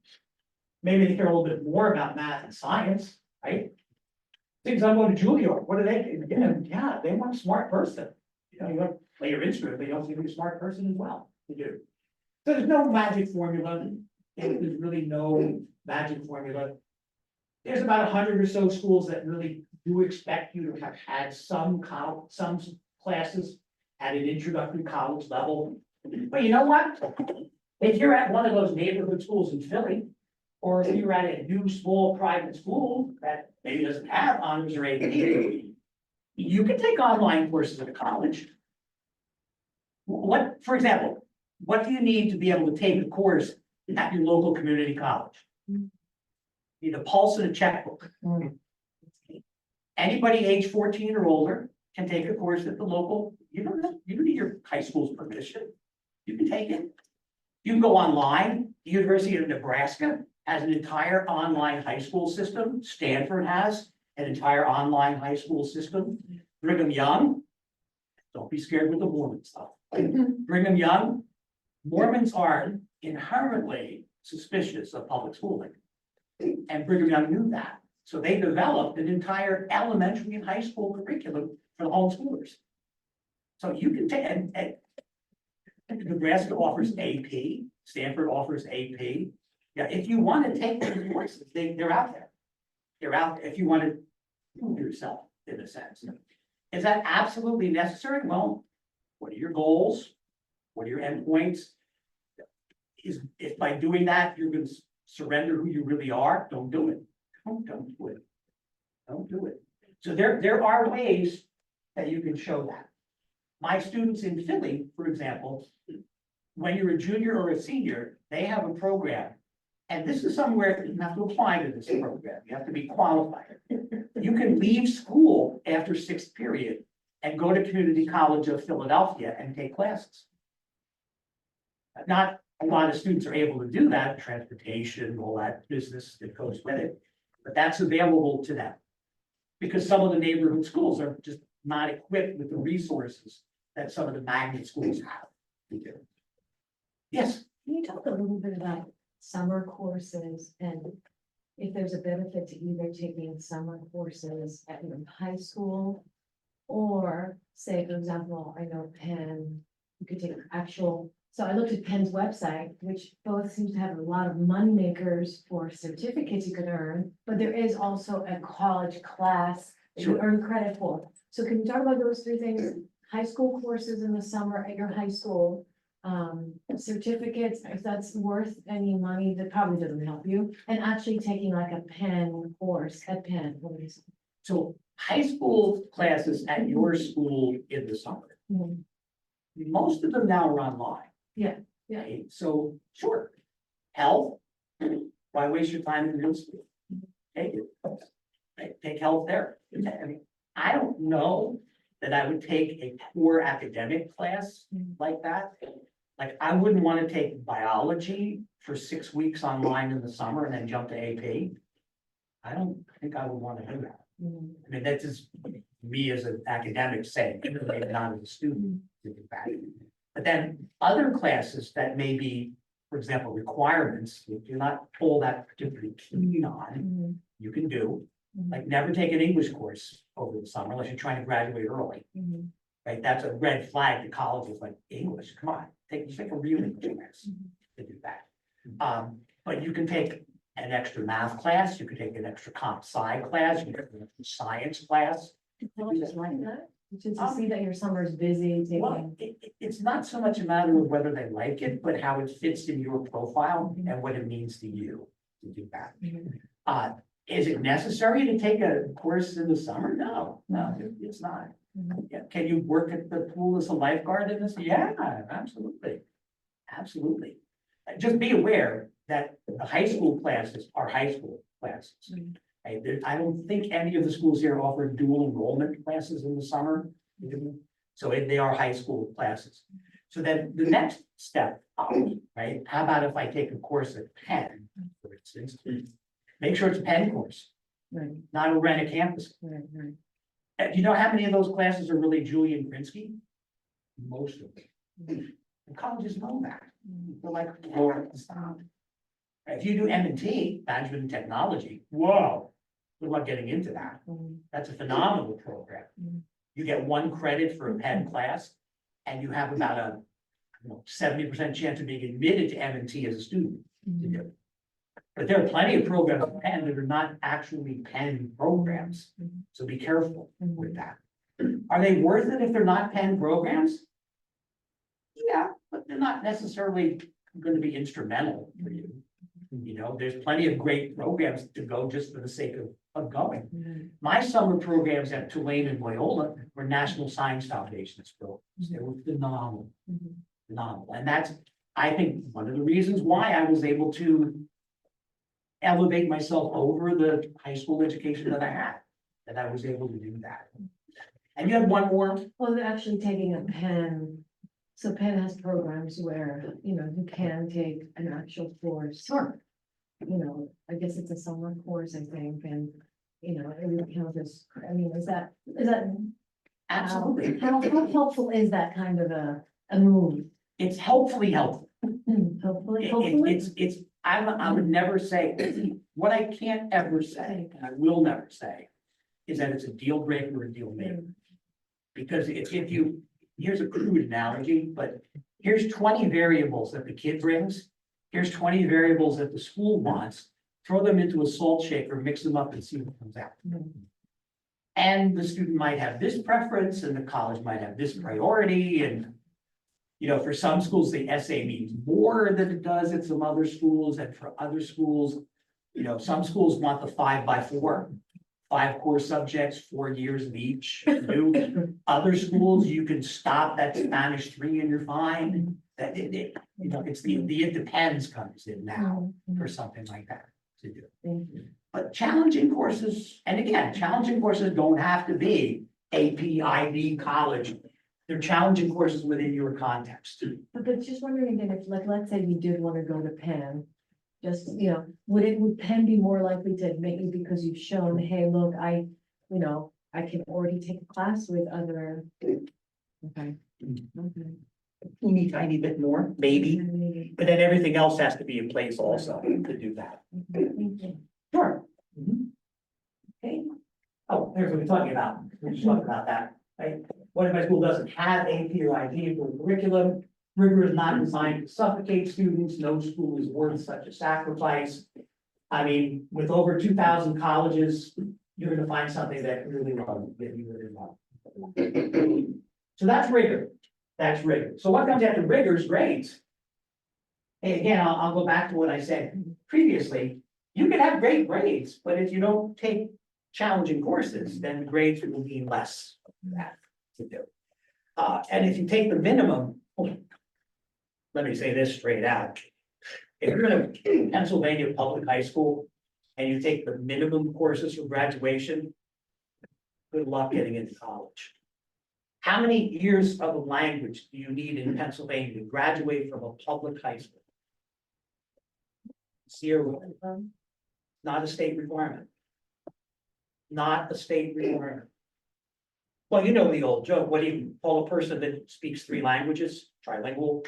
Maybe they care a little bit more about math and science, right? Things I'm going to Juilliard, what do they, yeah, they want a smart person. You know, you want to play your instrument, but you also need a smart person as well to do. So there's no magic formula. There's really no magic formula. There's about 100 or so schools that really do expect you to have had some classes at an introductory college level. But you know what? If you're at one of those neighborhood schools in Philly, or if you're at a new small private school that maybe doesn't have honors or AP, you can take online courses at a college. What, for example, what do you need to be able to take a course at your local community college? You need a pulse and a checkbook. Anybody age 14 or older can take a course at the local, you don't need your high school's permission. You can take it. You can go online. The University of Nebraska has an entire online high school system. Stanford has an entire online high school system. Brigham Young, don't be scared with the Mormon stuff. Brigham Young, Mormons are inherently suspicious of public schooling. And Brigham Young knew that. So they developed an entire elementary and high school curriculum for the homeschoolers. So you can take, and Nebraska offers AP, Stanford offers AP. Yeah, if you want to take those courses, they're out there. They're out there if you want to prove yourself in a sense. Is that absolutely necessary? Well, what are your goals? What are your endpoints? If by doing that, you're going to surrender who you really are, don't do it. Don't do it. Don't do it. So there are ways that you can show that. My students in Philly, for example, when you're a junior or a senior, they have a program. And this is somewhere you have to apply to this program. You have to be qualified. You can leave school after 6th period and go to Community College of Philadelphia and take classes. Not a lot of students are able to do that, transportation, all that business that goes with it, but that's available to them. Because some of the neighborhood schools are just not equipped with the resources that some of the magnet schools have. Yes. Can you talk a little bit about summer courses and if there's a benefit to either taking summer courses at your high school? Or say, for example, I know Penn, you could take actual, so I looked at Penn's website, which both seems to have a lot of money makers for certificates you could earn, but there is also a college class that you Sure. earn credit for. So can you talk about those 3 things? High school courses in the summer at your high school, certificates, if that's worth any money, that probably doesn't help you, and actually taking like a Penn course at Penn. What do you say? So high school classes at your school in the summer, Mhm. most of them now are online. Yeah. Okay, so sure, health, why waste your time in middle school? Take it. Right, take health there. I mean, I don't know that I would take a core academic class like that. Like, I wouldn't want to take biology for 6 weeks online in the summer and then jump to AP. I don't think I would want to do that. Mhm. I mean, that's just me as an academic saying, maybe not as a student. To do that. But then other classes that may be for example, requirements, if you're not all that particularly keen on, you can do. Like never take an English course over the summer unless you're trying to graduate early, right? That's a red flag to colleges, like English, come on, take a real English class to do that. But you can take an extra math class, you can take an extra comp sci class, you can take an extra science class. Just like that, just to see that your summer's busy Well, taking. it's not so much a matter of whether they like it, but how it fits in your profile and what it means to you to do that. Is it necessary to take a course in the summer? No, it's not. Yeah, can you work at the pool as a lifeguard in this? Yeah, absolutely. Absolutely. Just be aware that the high school classes are high school classes. Right? I don't think any of the schools here offer dual enrollment classes in the summer. So they are high school classes. So then the next step up, right? How about if I take a course at Penn, for instance? Make sure it's a Penn course, Right, not a rent a campus. right, right. Do you know how many of those classes are really Julian Krinsky? Most of them. And colleges know that. They're like, Lord, stop. If you do M&T, management and technology, whoa, good luck getting into that. That's a phenomenal program. You get 1 credit for a Penn class, and you have about a 70% chance of being admitted to M&T as a student to do. But there are plenty of programs at Penn that are not actually Penn programs, so be careful with that. Are they worth it if they're not Penn programs? Yeah, but they're not necessarily going to be instrumental for you. You know, there's plenty of great programs to go just for the sake of going. My summer programs at Tulane and Loyola were National Science Foundation's programs. They were phenomenal, phenomenal. And that's, I think, one of the reasons why I was able to elevate myself over the high school education that I had, that I was able to do that. And you had one more? Well, they're actually taking a Penn, so Penn has programs where, you can take an actual course. Sure. I guess it's a summer course, I think, and, it would count as, is that, Absolutely. how helpful is that kind of a move? It's hopefully helpful. Hopefully. I would never say, what I can't ever say, and I will never say, is that it's a deal breaker or a deal maker. Because if you, here's a crude analogy, but here's 20 variables that the kid brings. Here's 20 variables that the school wants. Throw them into a salt shaker, mix them up and see what comes out. And the student might have this preference and the college might have this priority. And, for some schools, the essay means more than it does at some other schools. And for other schools, some schools want the 5x4, 5 core subjects, 4 years of each. Other schools, you can stop at Spanish 3 and you're fine. That it's the it depends comes in now for something like that to do. But challenging courses, and again, challenging courses don't have to be AP, IB, college. They're challenging courses within your context. But just wondering again, if let's say you did want to go to Penn, just, would Penn be more likely to admit you because you've shown, hey, look, I can already take a class with other. Okay. Teeny tiny bit more, maybe, but then everything else has to be in place also to do that. Sure. Okay. Oh, there's what we're talking about. We're just talking about that, right? What if my school doesn't have AP or IB for curriculum? Rigor is not designed to suffocate students. No school is worth such a sacrifice. With over 2,000 colleges, you're going to find something that you really love. So that's rigor. That's rigor. So what comes after rigor is grades. Hey, again, I'll go back to what I said previously. You can have great grades, but if you don't take challenging courses, then the grades will mean less of that to do. And if you take the minimum, let me say this straight out. If you're in a Pennsylvania public high school and you take the minimum courses for graduation, good luck getting into college. How many years of a language do you need in Pennsylvania to graduate from a public high school? 0. Not a state requirement. Not a state requirement. Well, you know the old joke. What do you call a person that speaks 3 languages? Trilingual.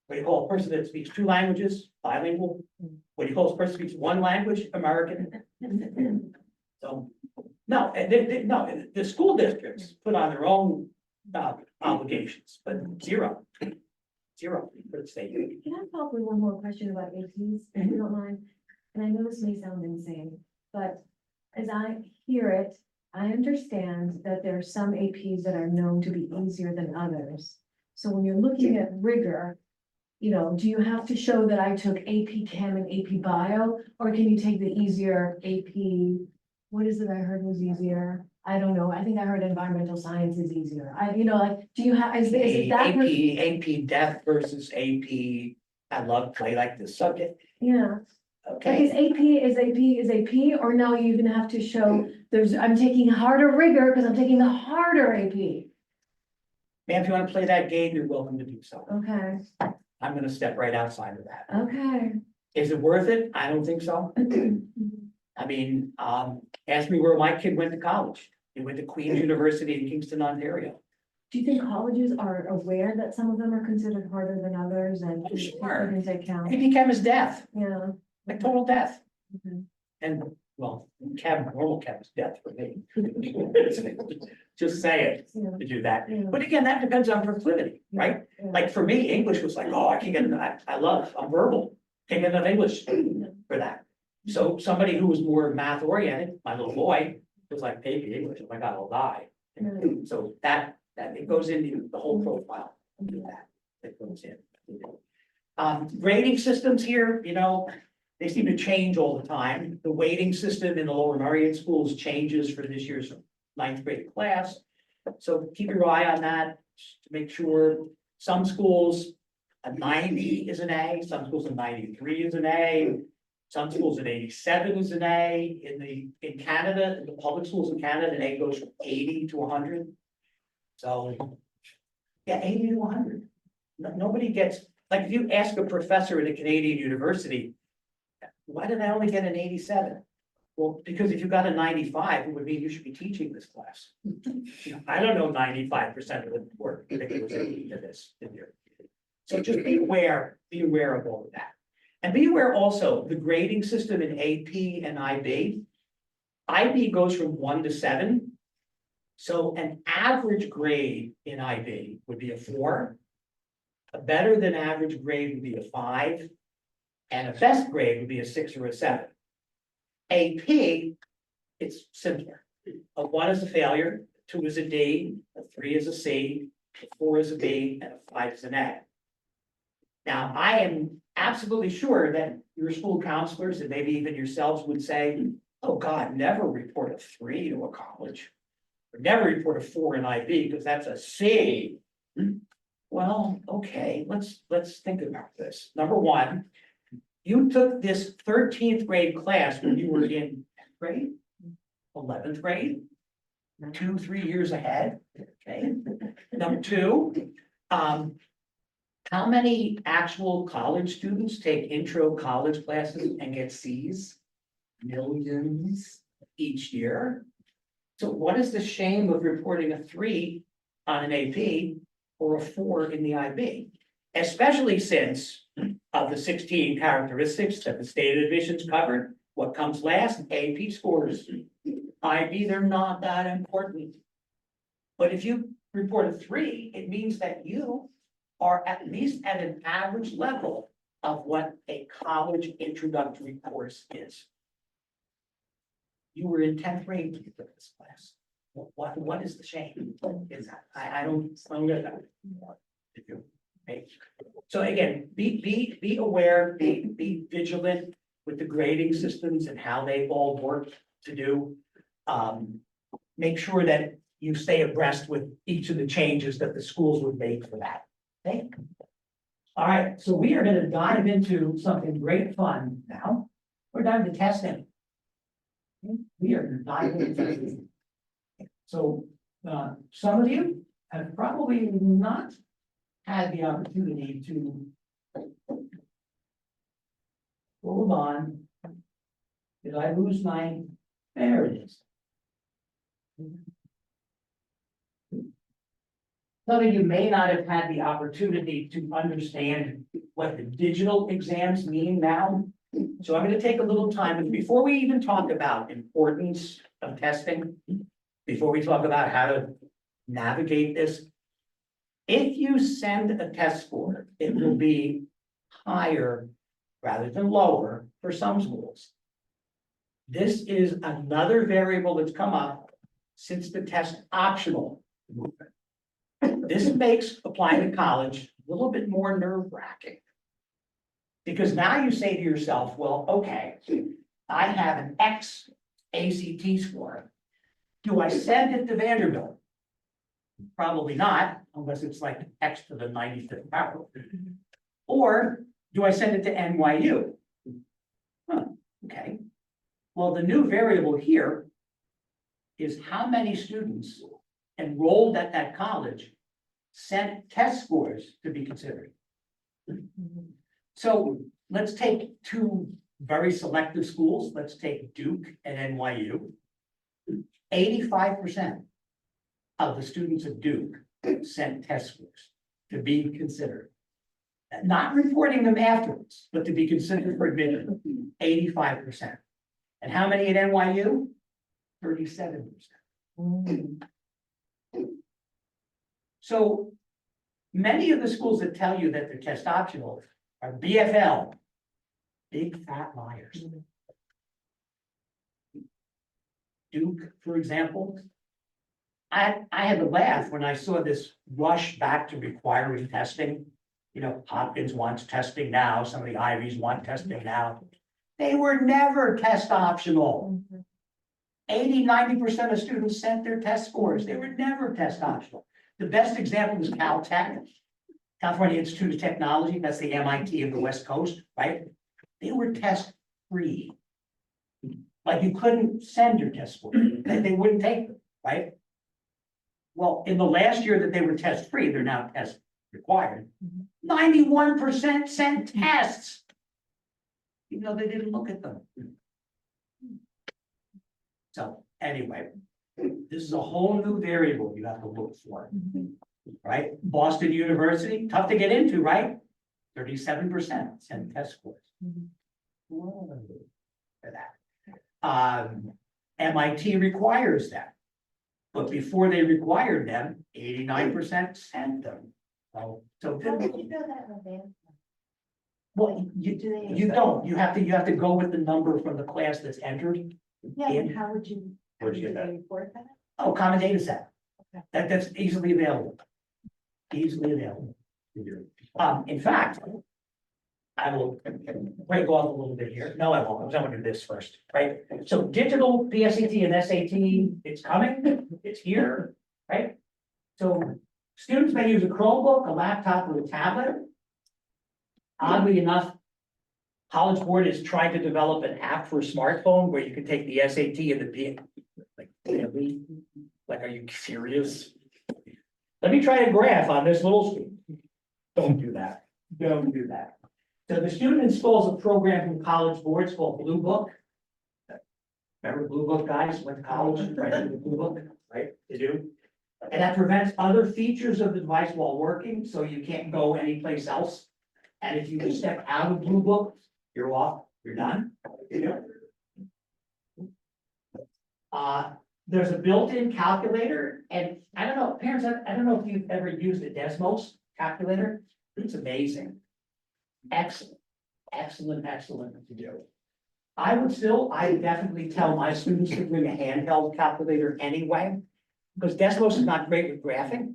What do you call a person that speaks two languages, bilingual? What do you call a person who speaks one language, American? So, no, no, the school districts put on their own obligations, but zero. Zero for the state. Can I follow up with one more question about APs, if you don't mind? And I know this may sound insane, but as I hear it, I understand that there are some APs that are known to be easier than others. So when you're looking at rigor, you know, do you have to show that I took AP Chem and AP Bio? Or can you take the easier AP, what is it I heard was easier? I don't know, I think I heard environmental science is easier. You know, like, do you have, is it that? AP Deaf versus AP, I love play like this subject, Yeah. Like okay? is AP, or no, you even have to show I'm taking harder rigor because I'm taking the harder AP. Ma'am, if you wanna play that game, you're welcome to do so. Okay, I'm gonna step right outside of that. okay. Is it worth it? I don't think so. I mean, ask me where my kid went to college. He went to Queen's University in Kingston, Ontario. Do you think colleges are aware that some of them are considered harder than others and? Oh, sure. Take into account? AP Chem is death, Yeah. like total death. Okay. And, well, normal chem is death for me. Just say it Yeah. to do that. Yeah. But again, that depends on proclivity, right? Yeah. Like for me, English was like, oh, I can't get enough, I'm verbal, can't get enough English for that. So somebody who was more math oriented, my little boy, was like, baby English, oh my God, I'll die. Yeah. So that it goes into the whole profile of that, it goes in. Grading systems here, you know, they seem to change all the time. The weighting system in the Lower Merion schools changes for this year's ninth grade class. So keep your eye on that to make sure some schools, a 90 is an A, some schools a 93 is an A. Some schools an 87 is an A. In Canada, in the public schools in Canada, an A goes from 80 to 100. So, yeah, 80 to 100. Nobody gets, like, if you ask a professor at a Canadian university, why did I only get an 87? Well, because if you got a 95, it would mean you should be teaching this class. You know, I don't know 95% of the work that goes into this in here. So just be aware of all of that. And be aware also, the grading system in AP and IB. IB goes from 1 to 7. So an average grade in IB would be a 4. A better than average grade would be a 5. And a best grade would be a 6 or a 7. AP, it's simpler. A 1 is a failure, 2 is a D, a 3 is a C, a 4 is a B, and a 5 is an A. Now, I am absolutely sure that your school counselors and maybe even yourselves would say, oh God, never report a 3 to a college. Or never report a 4 in IB because that's a C. Well, okay, let's think about this. Number one, you took this 13th grade class when you were in 10th grade, 11th grade, 2-3 years ahead, okay? Number two, how many actual college students take intro college classes and get Cs? Millions each year. So what is the shame of reporting a 3 on an AP or a 4 in the IB? Especially since of the 16 characteristics that the state admissions covered, what comes last? AP scores. IB, they're not that important. But if you report a 3, it means that you are at least at an average level of what a college introductory course is. You were in 10th grade when you took this class. What is the shame? Is that, I don't get that. Okay. So again, be aware, be vigilant with the grading systems and how they all work to do. Make sure that you stay abreast with each of the changes that the schools would make for that. Okay. All right, so we are going to dive into something great fun now. We're down to testing. We are going to dive into testing. So some of you have probably not had the opportunity to hold on. Did I lose my? There it is. some of you may not have had the opportunity to understand what the digital exams mean now. So I'm gonna take a little time, and before we even talk about importance of testing, before we talk about how to navigate this, if you send a test score, it will be higher rather than lower for some schools. This is another variable that's come up since the test optional movement. This makes applying to college a little bit more nerve-wracking. Because now you say to yourself, well, okay, I have an X ACT score. Do I send it to Vanderbilt? Probably not, unless it's like X to the 95th power. Or do I send it to NYU? Huh, okay. Well, the new variable here is how many students enrolled at that college sent test scores to be considered. So let's take two very selective schools. Let's take Duke and NYU. 85% of the students of Duke sent test scores to be considered. Not reporting them afterwards, but to be considered for admission, 85%. And how many at NYU? 37%. So many of the schools that tell you that they're test optional are BFL, big fat liars. Duke, for example. I had to laugh when I saw this rush back to requiring testing. You know, Hopkins wants testing now, some of the Ivies want testing now. They were never test optional. 80–90% of students sent their test scores. They were never test optional. The best example is Caltech, California Institute of Technology. That's the MIT of the West Coast, right? They were test free. Like you couldn't send your test scores, they wouldn't take them, right? Well, in the last year that they were test free, they're now test required. 91% sent tests. Even though they didn't look at them. So anyway, this is a whole new variable you have to look for. Right? Boston University, tough to get into, right? 37% sent test scores. Whoa, for that. MIT requires that. But before they required them, 89% sent them. So How did you know that in advance? well, you don't, you have to go with the number from the class that's entered. Yeah, In- but how would you? Where'd you get that? Report that? Oh, common data set. Okay. That's easily available. Easily available. In fact, I will break off a little bit here. No, I won't. I'm gonna do this first, right? So digital PSAT and SAT, it's coming, it's here, right? So students may use a Chromebook, a laptop, or a tablet. Oddly enough, College Board is trying to develop an app for a smartphone where you can take the SAT and the P. Like, really? Like, are you serious? Let me try a graph on this little screen. Don't do that. Don't do that. So the student installs a program from College Board. It's called Blue Book. Remember Blue Book, guys? Went to college, right? The Blue Book, right? They do. And that prevents other features of the device while working, so you can't go anyplace else. And if you step out of Blue Book, you're off, you're done. There's a built-in calculator, and I don't know, parents, I don't know if you've ever used a Desmos calculator. It's amazing. Excellent, excellent to do. I would definitely tell my students to bring a handheld calculator anyway, because Desmos is not great with graphing.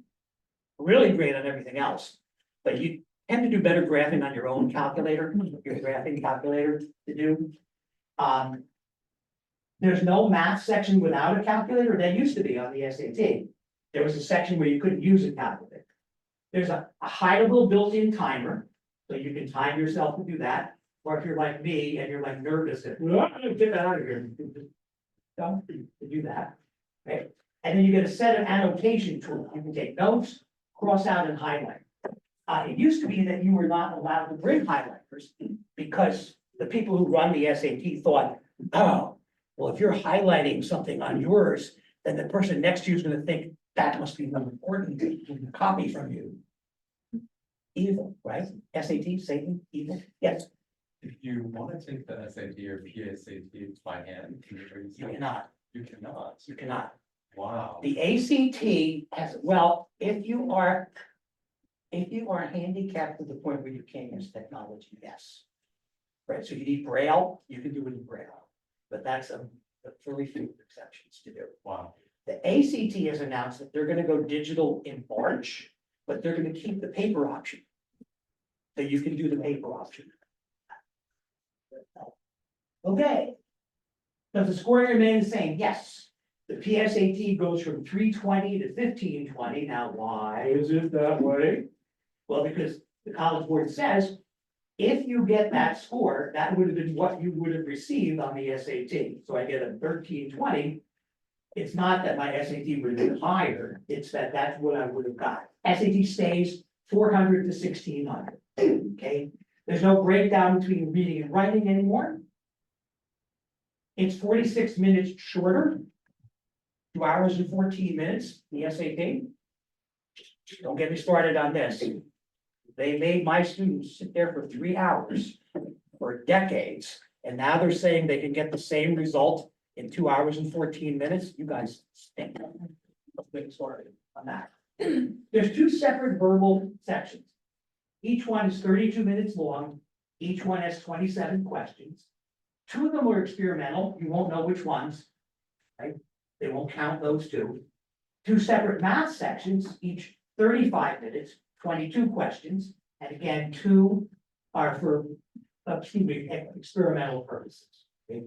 Really great on everything else, but you tend to do better graphing on your own calculator, your graphing calculator to do. There's no math section without a calculator. There used to be on the SAT. There was a section where you couldn't use a calculator. There's a hideable built-in timer, so you can time yourself to do that. Or if you're like me and you're like nervous, and get that out of here. Don't do that, right? And then you get a set of annotation tools. You can take notes, cross out, and highlight. It used to be that you were not allowed to bring highlighters because the people who run the SAT thought, oh, well, if you're highlighting something on yours, then the person next to you is going to think That must be more important to copy from you. Evil, right? SAT, Satan, evil, yes, If you want to take the SAT or PSAT by hand, can you raise you your- cannot, You cannot. you cannot. Wow. The ACT has, well, if you are handicapped to the point where you can't use technology, yes. Right, so you need Braille, you can do it in Braille, but that's a very few exceptions to do. Wow. The ACT has announced that they're gonna go digital in March, but they're gonna keep the paper option. So you can do the paper option. Okay. Does the scoring remain the same? Yes. The PSAT goes from 320 to 1520. Now, why is it that way? Well, because the College Board says, if you get that score, that would have been what you would have received on the SAT. So I get a 1320. It's not that my SAT would have been higher, it's that that's what I would have got. SAT stays 400 to 1600, okay? There's no breakdown between reading and writing anymore. It's 46 minutes shorter. 2 hours and 14 minutes, the SAT. Don't get me started on this. They made my students sit there for 3 hours for decades, and now they're saying they can get the same result in 2 hours and 14 minutes. You guys stink. Let's get started on that. There's 2 separate verbal sections. Each one is 32 minutes long. Each one has 27 questions. 2 of them are experimental. You won't know which ones, right? They won't count those 2. 2 separate math sections, each 35 minutes, 22 questions. And again, 2 are for, experimental purposes. Okay?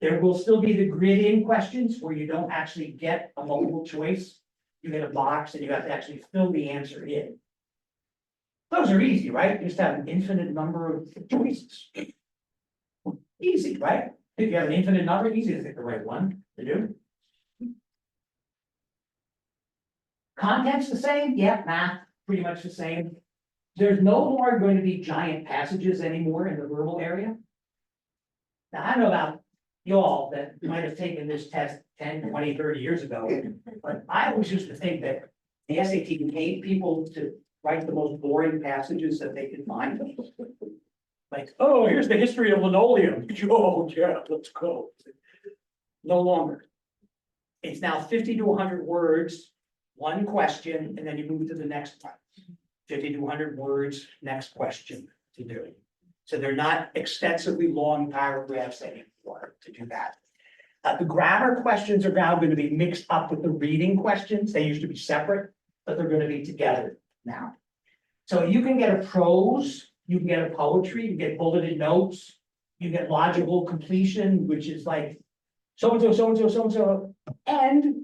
There will still be the grid-in questions where you don't actually get a multiple choice. You get a box and you have to actually fill the answer in. Those are easy, right? You just have an infinite number of choices. Easy, right? If you have an infinite number, easy to pick the right one to do. Content's the same, yeah, math, pretty much the same. There's no more going to be giant passages anymore in the verbal area. Now, I don't know about y'all that might have taken this test 10, 20, 30 years ago, but I always used to think that the SAT paid people to write the most boring passages that they can find. Like, oh, here's the history of linoleum. Oh, yeah, let's go. No longer. It's now 50 to 100 words, one question, and then you move to the next one. 50 to 100 words, next question to do. So they're not extensively long paragraphs anymore to do that. The grammar questions are now going to be mixed up with the reading questions. They used to be separate, but they're going to be together now. So you can get a prose, you can get a poetry, you get bulleted notes, you get logical completion, which is like so-and-so, so-and-so, so-and-so, and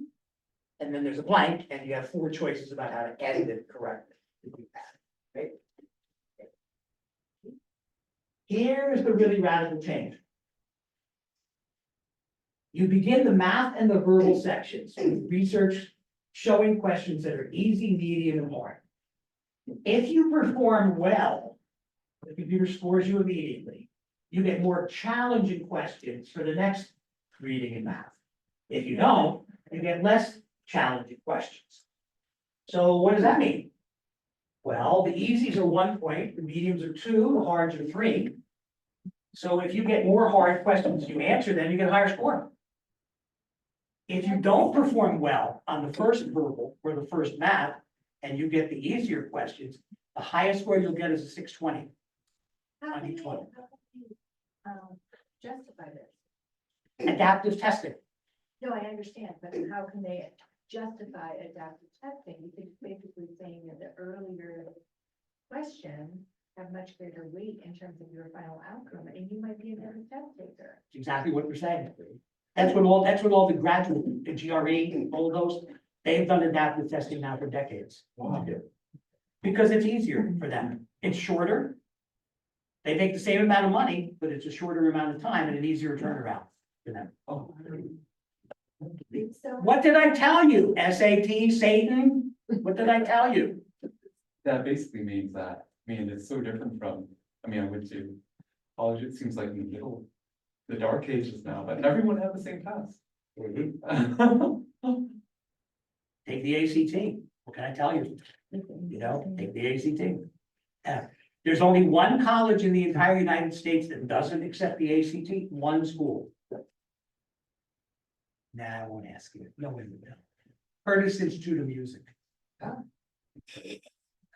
then there's a blank, and you have 4 choices about how to edit it correctly. To do that, right? Here's the really radical change. You begin the math and the verbal sections with research showing questions that are easy, medium, and hard. If you perform well, the computer scores you immediately. You get more challenging questions for the next reading and math. If you don't, you get less challenging questions. So what does that mean? Well, the easies are 1 point, the mediums are 2, the hards are 3. So if you get more hard questions, you answer them, you get a higher score. If you don't perform well on the first verbal or the first math, and you get the easier questions, the highest score you'll get is a 620. How can each one. justify this? Adaptive testing. No, I understand, but how can they justify adaptive testing? Because it's basically saying that the earlier questions have much greater weight in terms of your final outcome, and you might be a better test taker. It's exactly what we're saying. That's what all the graduate, the GRE, all those, they've done adaptive testing now for decades. Wow. Because it's easier for them. It's shorter. They make the same amount of money, but it's a shorter amount of time and an easier turnaround for them. Oh, So What did I tell you? SAT, Satan? What did I tell you? that basically means that, I mean, it's so different from, I mean, I went to college, it seems like in the middle, the dark ages now, but everyone had the same test. take the ACT. What can I tell you? You know, take the ACT. There's only one college in the entire United States that doesn't accept the ACT, one school. Nah, I won't ask you. No one will. Curtis Institute of Music.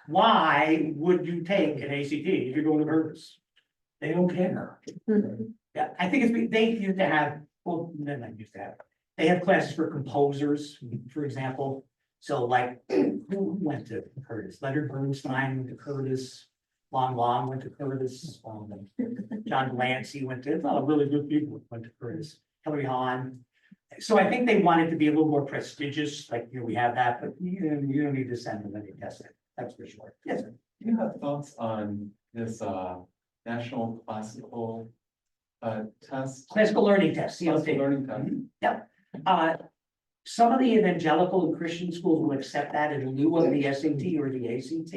Why would you take an ACT if you're going to Curtis? They don't care. Yeah, I think it's, they used to have, well, they're not used to have. They have classes for composers, for example. So like, who went to Curtis? Leonard Bernstein went to Curtis. Long went to Curtis. John Delancey went to, a lot of really good people went to Curtis. Hillary Hahn. So I think they wanted to be a little more prestigious, like, you know, we have that, but you don't need to send them any testing, that's for sure. Yes, sir. Do you have thoughts on this national classical test? Classical learning test, Classical CLT. learning test? Yep. Some of the evangelical and Christian schools will accept that in lieu of the SAT or the ACT.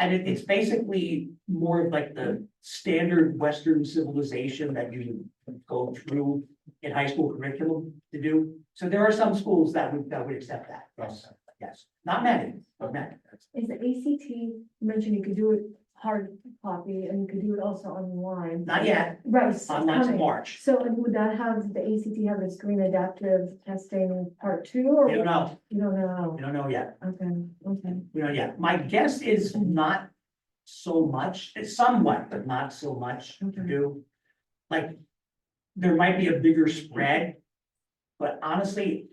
And it's basically more of like the standard Western civilization that you go through in high school curriculum to do. So there are some schools that would accept that. Yes, yes, not many, but many. Is the ACT, you mentioned you could do it hard copy and you could do it also online. Not yet, Right. it's online to coming. March. So would that have, the ACT have its green adaptive testing part 2 or? You don't know, You don't know. you don't know yet, Okay, okay. you know yet. My guess is not so much, it's somewhat, but not so much to do. Like, there might be a bigger spread, but honestly,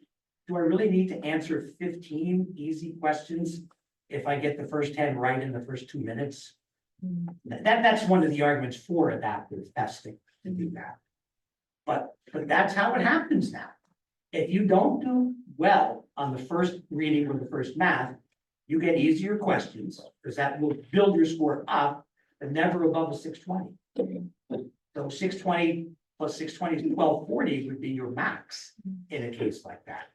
do I really need to answer 15 easy questions if I get the first 10 right in the first 2 minutes? That's one of the arguments for adaptive testing, to do that. But that's how it happens now. If you don't do well on the first reading or the first math, you get easier questions, because that will build your score up, but never above a 620. So 620 plus 620 is 1240 would be your max in a case like that.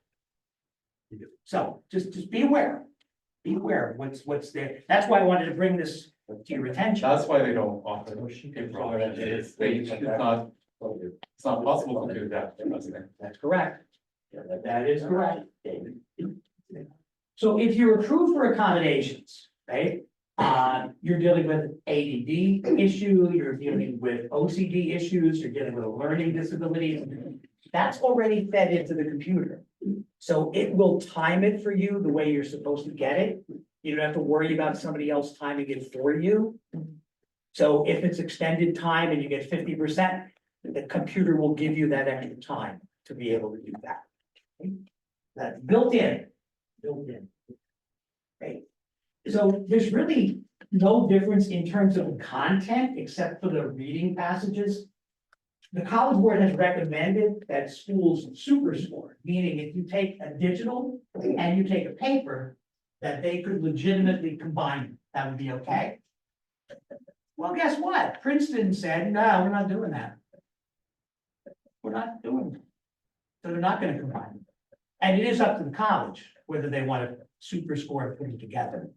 So just be aware. Be aware of what's there. That's why I wanted to bring this to your attention. That's why they don't offer paper it is, it's not possible to do that. That's correct. That is correct, David. So if you're approved for accommodations, right? You're dealing with ADD issue, you're dealing with OCD issues, you're dealing with a learning disability. That's already fed into the computer. So it will time it for you the way you're supposed to get it. You don't have to worry about somebody else timing it for you. So if it's extended time and you get 50%, the computer will give you that extra time to be able to do that. That's built in. Right? So there's really no difference in terms of content except for the reading passages. The College Board has recommended that schools super score, meaning if you take a digital and you take a paper, that they could legitimately combine, that would be okay. Well, guess what? Princeton said, no, we're not doing that. We're not doing it. So they're not gonna combine. And it is up to the college whether they want to super score and put it together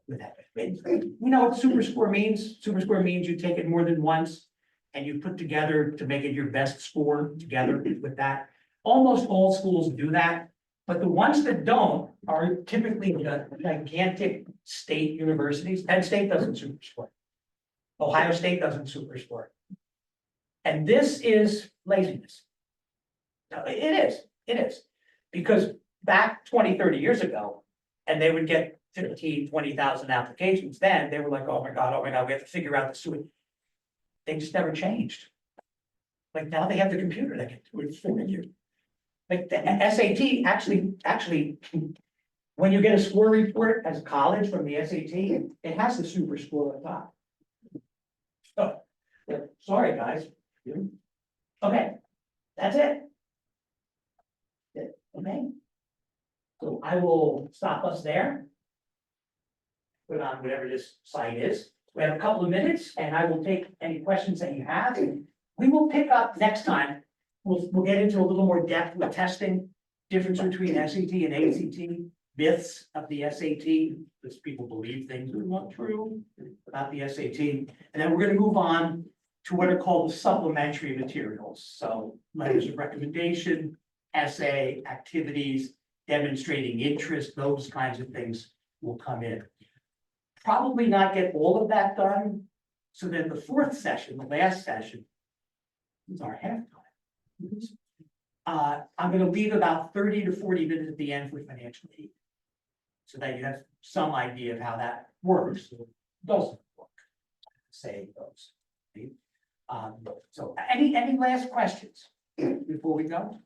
with that. You know what super score means? Super score means you take it more than once and you put together to make it your best score together with that. Almost all schools do that, but the ones that don't are typically the gigantic state universities. Penn State doesn't super score. Ohio State doesn't super score. And this is laziness. No, it is. Because back 20, 30 years ago, and they would get 15, 20,000 applications, then they were like, oh my God, we have to figure out the suite. They just never changed. Like now they have the computer that can do it for you. Like the SAT, actually, when you get a score report as a college from the SAT, it has the super score on top. Oh, sorry, guys. Okay, that's it. Okay. So I will stop us there. Put on whatever this site is. We have a couple of minutes and I will take any questions that you have. We will pick up next time. We'll get into a little more depth with testing, difference between SAT and ACT, myths of the SAT, because people believe things are not true about the SAT. And then we're going to move on to what are called the supplementary materials. So letters of recommendation, essay, activities, demonstrating interest, those kinds of things will come in. Probably not get all of that done. So then the fourth session, the last session, is our halftime. I'm gonna leave about 30 to 40 minutes at the end for financial aid. So that you have some idea of how that works, or doesn't work. Say it goes. So any last questions before we go?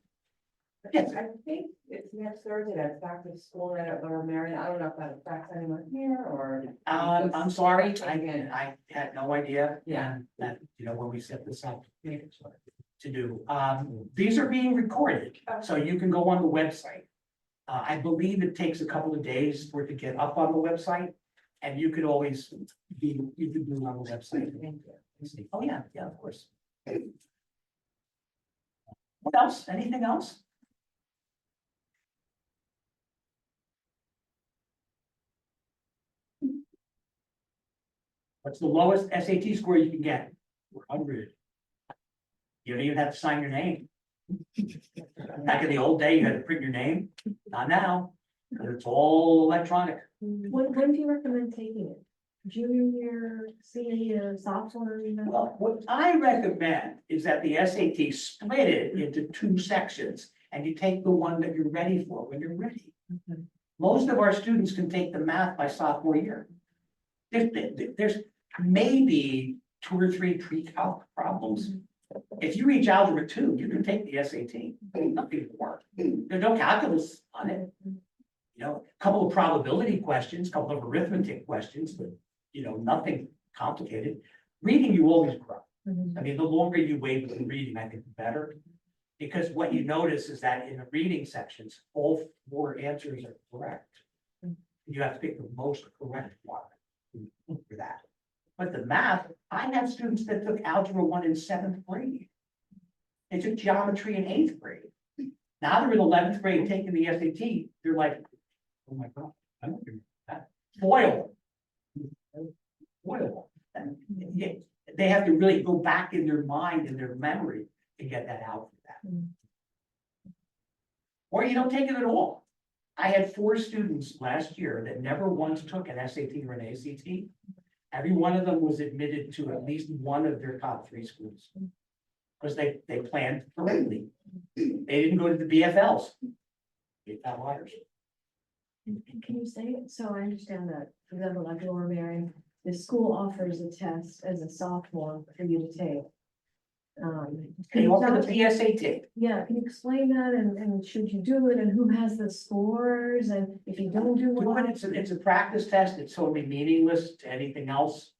Yes, I think it's next Thursday, that's back to school night at Lower Marion. I don't know if that affects anyone here or. I'm sorry, I had no idea. Yeah. That, when we set this up to do, these are being recorded, so you can go on the website. I believe it takes a couple of days for it to get up on the website, and you could always you could do it on the website. Oh, yeah, of course. What else? Anything else? What's the lowest SAT score you can get? 400. You don't even have to sign your name. Back in the old day, you had to print your name. Not now. It's all electronic. When do you recommend taking it? Junior year, senior year, sophomore? Well, what I recommend is that the SAT split it into 2 sections, and you take the one that you're ready for when you're ready. Okay. Most of our students can take the math by sophomore year. There's maybe 2 or 3 pre-calc problems. If you reach algebra 2, you can take the SAT, nothing more. There's no calculus on it. A couple of probability questions, a couple of arithmetic questions, but nothing complicated. Reading, you always grow. I mean, the longer you wait with reading, I think the better. Because what you notice is that in the reading sections, all 4 answers are correct. You have to pick the most correct one for that. But the math, I have students that took algebra 1 in 7th grade. They took geometry in 8th grade. Now they're in 11th grade taking the SAT. They're like, oh my God, I don't remember that. Foil. They have to really go back in their mind and their memory to get that out for that. Or you don't take it at all. I had 4 students last year that never once took an SAT or an ACT. Every one of them was admitted to at least one of their top 3 schools. Because they planned correctly. They didn't go to the BFLs. BFL hires. And can you say it? So I understand that, for example, like Lower Marion, the school offers a test as a sophomore for you to take. Can They you offer tell- the PSAT. Yeah, can you explain that and should you do it and who has the scores and if you don't do well? It's a practice test. It's totally meaningless to anything else.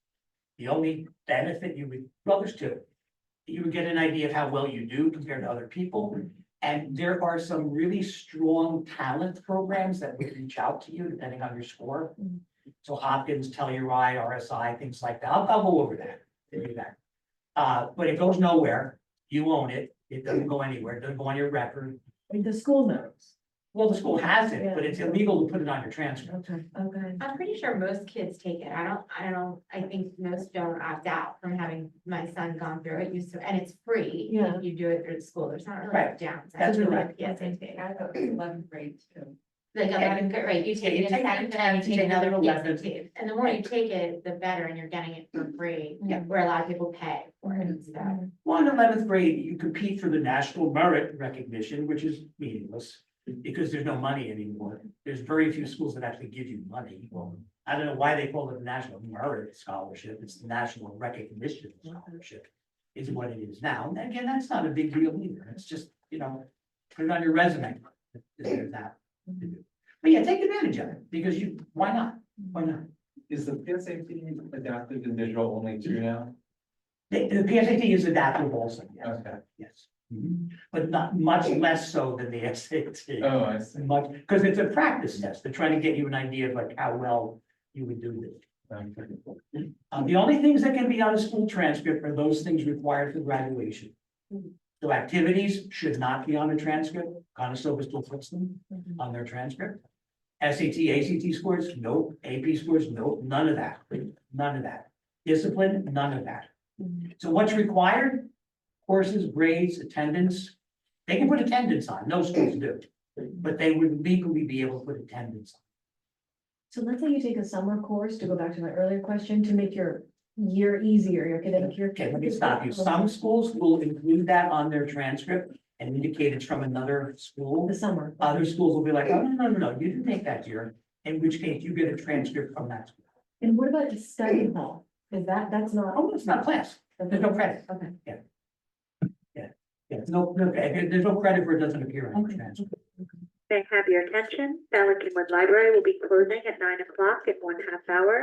The only benefit there's 2. You would get an idea of how well you do compared to other people. And there are some really strong talent programs that would reach out to you depending on your score. So Hopkins, Telluride, RSI, things like that. I'll go over that. To do that. But it goes nowhere. You own it. It doesn't go anywhere. It doesn't go on your record. The school knows. Well, the school has it, but it's illegal to put it on your transcript. Okay. I'm pretty sure most kids take it. I think most don't opt out from having my son gone through it. And it's free. Yeah. If you do it through the school, there's not really a Right. downside. That's to it. correct. Yes, I think. I thought it was 11th grade too. Like 11th grade, right, you take you it in take it in 7th and you 10th, take you another take it in 11th. PSAT. And the more you take it, the better, and you're getting it for free. Yeah. Where a lot of people pay for it and stuff. Well, in 11th grade, you compete for the national merit recognition, which is meaningless because there's no money anymore. There's very few schools that actually give you money. Well, I don't know why they call it the National Merit Scholarship. It's the National Recognition Scholarship is what it is now. And again, that's not a big deal either. It's just, put it on your resume. There's that to do. But yeah, take advantage of it because why not? Why not? Is the PSAT adaptive and digital only 2 now? The PSAT is adaptive also, yes. Okay. Yes. But not much less so than the SAT. Oh, I see. Much, because it's a practice test. They're trying to get you an idea of like how well you would do this. Okay. The only things that can be on a school transcript are those things required for graduation. So activities should not be on a transcript. Conestoga still puts them on their transcript. SAT, ACT scores, nope. AP scores, nope. None of that. None of that. Discipline, none of that. So what's required? Courses, grades, attendance. They can put attendance on. No schools do. but they would legally be able to put attendance. So let's say you take a summer course, to go back to my earlier question, to make your year easier, your academic year. Okay, let me stop you. Some schools will include that on their transcript and indicate it's from another school. The summer. Other schools will be like, oh, no, you didn't take that year, in which case you get a transcript from that school. And what about the study hall? Is that's not? Oh, it's not a class. There's no credit. Okay. Yeah, there's no credit where it doesn't appear on the Okay. transcript. May I have your attention? Ballot Library will be closing at 9 o'clock in 1/2 hour.